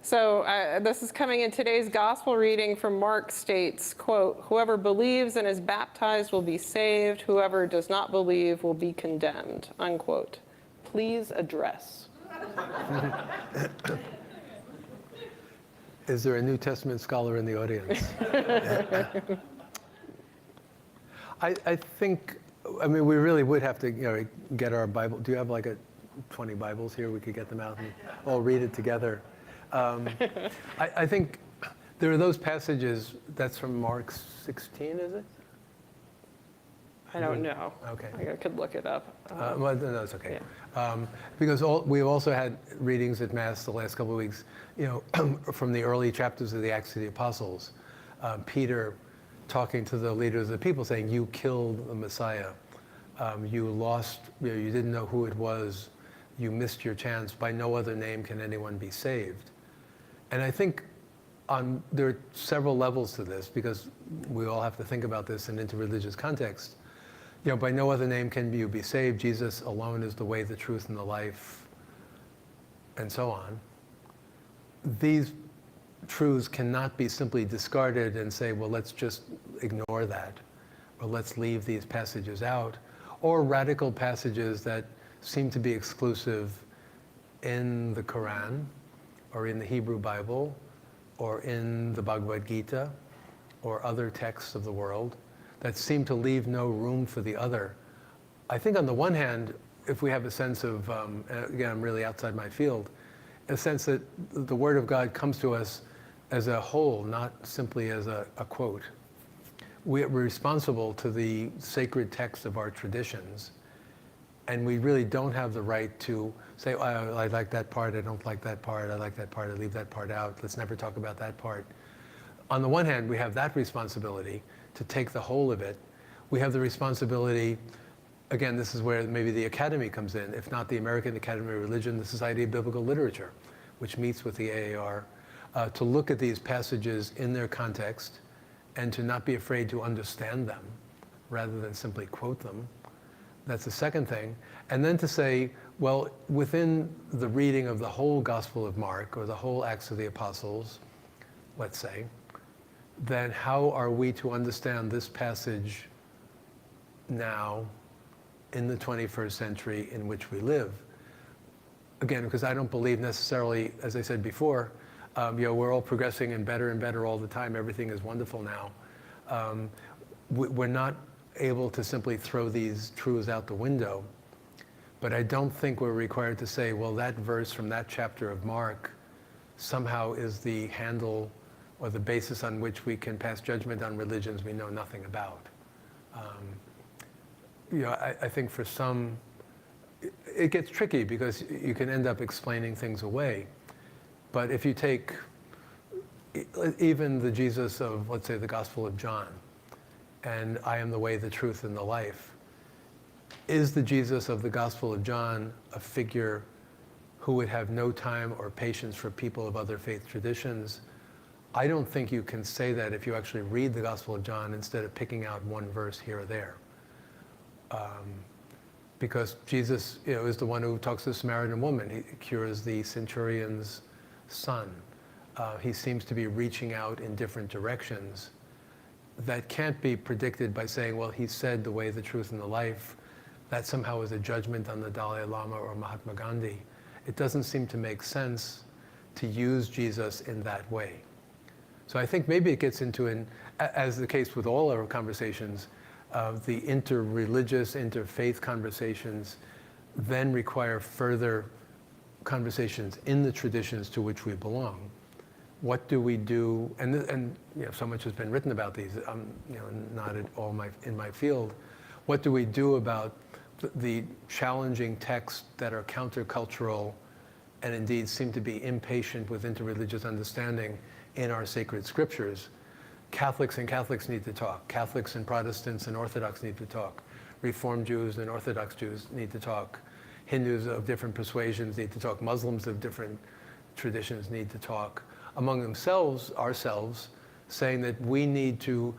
So this is coming in today's gospel reading from Mark states, quote, "Whoever believes and is baptized will be saved. Whoever does not believe will be condemned," unquote. Please address. Is there a New Testament scholar in the audience? I think, we really would have to get our Bible. Do you have 20 Bibles here? We could get them out and all read it together. I think there are those passages, that's from Mark 16, is it? I don't know. Okay. I could look it up. Well, no, it's okay. Yeah. Because we've also had readings at Mass the last couple of weeks, from the early chapters of the Acts of the Apostles. Peter talking to the leaders of the people, saying, "You killed the Messiah. You lost. You didn't know who it was. You missed your chance. By no other name can anyone be saved." And I think there are several levels to this, because we all have to think about this in interreligious context. by no other name can you be saved. Jesus alone is the way, the truth, and the life, and so on. These truths cannot be simply discarded and say, well, let's just ignore that, or let's leave these passages out, or radical passages that seem to be exclusive in the Quran, or in the Hebrew Bible, or in the Bhagavad Gita, or other texts of the world that seem to leave no room for the other. I think on the one hand, if we have a sense of, again, I'm really outside my field, a sense that the Word of God comes to us as a whole, not simply as a quote. We're responsible to the sacred texts of our traditions, and we really don't have the right to say, oh, I like that part, I don't like that part, I like that part, I leave that part out, let's never talk about that part. On the one hand, we have that responsibility to take the whole of it. We have the responsibility, again, this is where maybe the Academy comes in, if not the American Academy of Religion, the Society of Biblical Literature, which meets with the AAR, to look at these passages in their context and to not be afraid to understand them rather than simply quote them. That's the second thing. And then to say, well, within the reading of the whole Gospel of Mark or the whole Acts of the Apostles, let's say, then how are we to understand this passage now in the 21st century in which we live? Again, because I don't believe necessarily, as I said before, we're all progressing and better all the time. Everything is wonderful now. We're not able to simply throw these truths out the window. But I don't think we're required to say, well, that verse from that chapter of Mark somehow is the handle or the basis on which we can pass judgment on religions we know nothing about. I think for some, it gets tricky because you can end up explaining things away. But if you take even the Jesus of, let's say, the Gospel of John, and I am the way, the truth, and the life, is the Jesus of the Gospel of John a figure who would have no time or patience for people of other faith traditions? I don't think you can say that if you actually read the Gospel of John instead of picking out one verse here or there. Because Jesus is the one who talks to the Samaritan woman. He cures the centurion's son. He seems to be reaching out in different directions. That can't be predicted by saying, well, he said the way, the truth, and the life. That somehow is a judgment on the Dalai Lama or Mahatma Gandhi. It doesn't seem to make sense to use Jesus in that way. So I think maybe it gets into, as the case with all our conversations, the inter-religious, interfaith conversations then require further conversations in the traditions to which we belong. What do we do? And so much has been written about these. I'm not at all in my field. What do we do about the challenging texts that are countercultural and indeed seem to be impatient with interreligious understanding in our sacred scriptures? Catholics and Catholics need to talk. Catholics and Protestants and Orthodox need to talk. Reformed Jews and Orthodox Jews need to talk. Hindus of different persuasions need to talk. Muslims of different traditions need to talk among themselves, ourselves, saying that we need to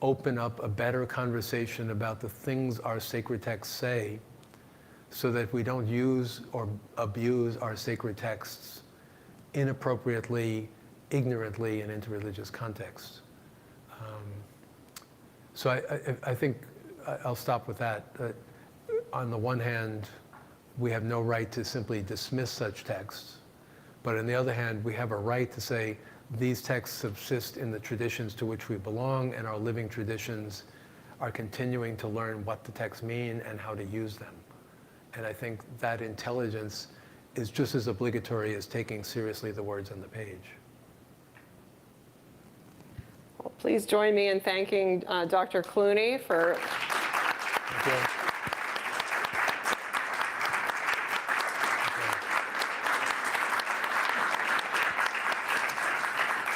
open up a better conversation about the things our sacred texts say so that we don't use or abuse our sacred texts inappropriately, ignorantly, in interreligious contexts. So I think I'll stop with that. On the one hand, we have no right to simply dismiss such texts. But on the other hand, we have a right to say these texts subsist in the traditions to which we belong, and our living traditions are continuing to learn what the texts mean and how to use them. And I think that intelligence is just as obligatory as taking seriously the words on the page. Well, please join me in thanking Dr. Clooney for... Thank you.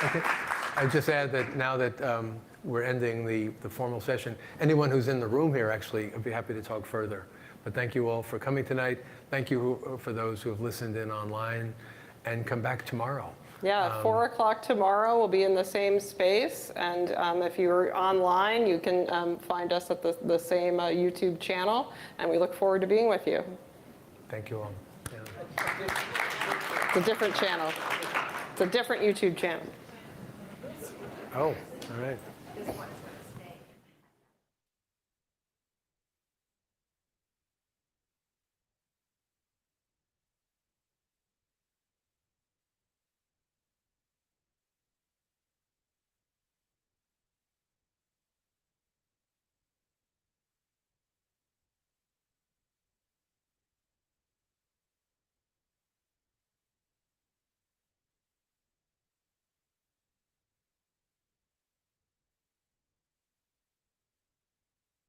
Okay. I just add that now that we're ending the formal session, anyone who's in the room here actually, I'd be happy to talk further. But thank you all for coming tonight. Thank you for those who have listened in online, and come back tomorrow. Yeah, 4 o'clock tomorrow, we'll be in the same space. And if you're online, you can find us at the same YouTube channel. And we look forward to being with you. Thank you all. Yeah. It's a different channel. It's a different YouTube channel. Oh, all right.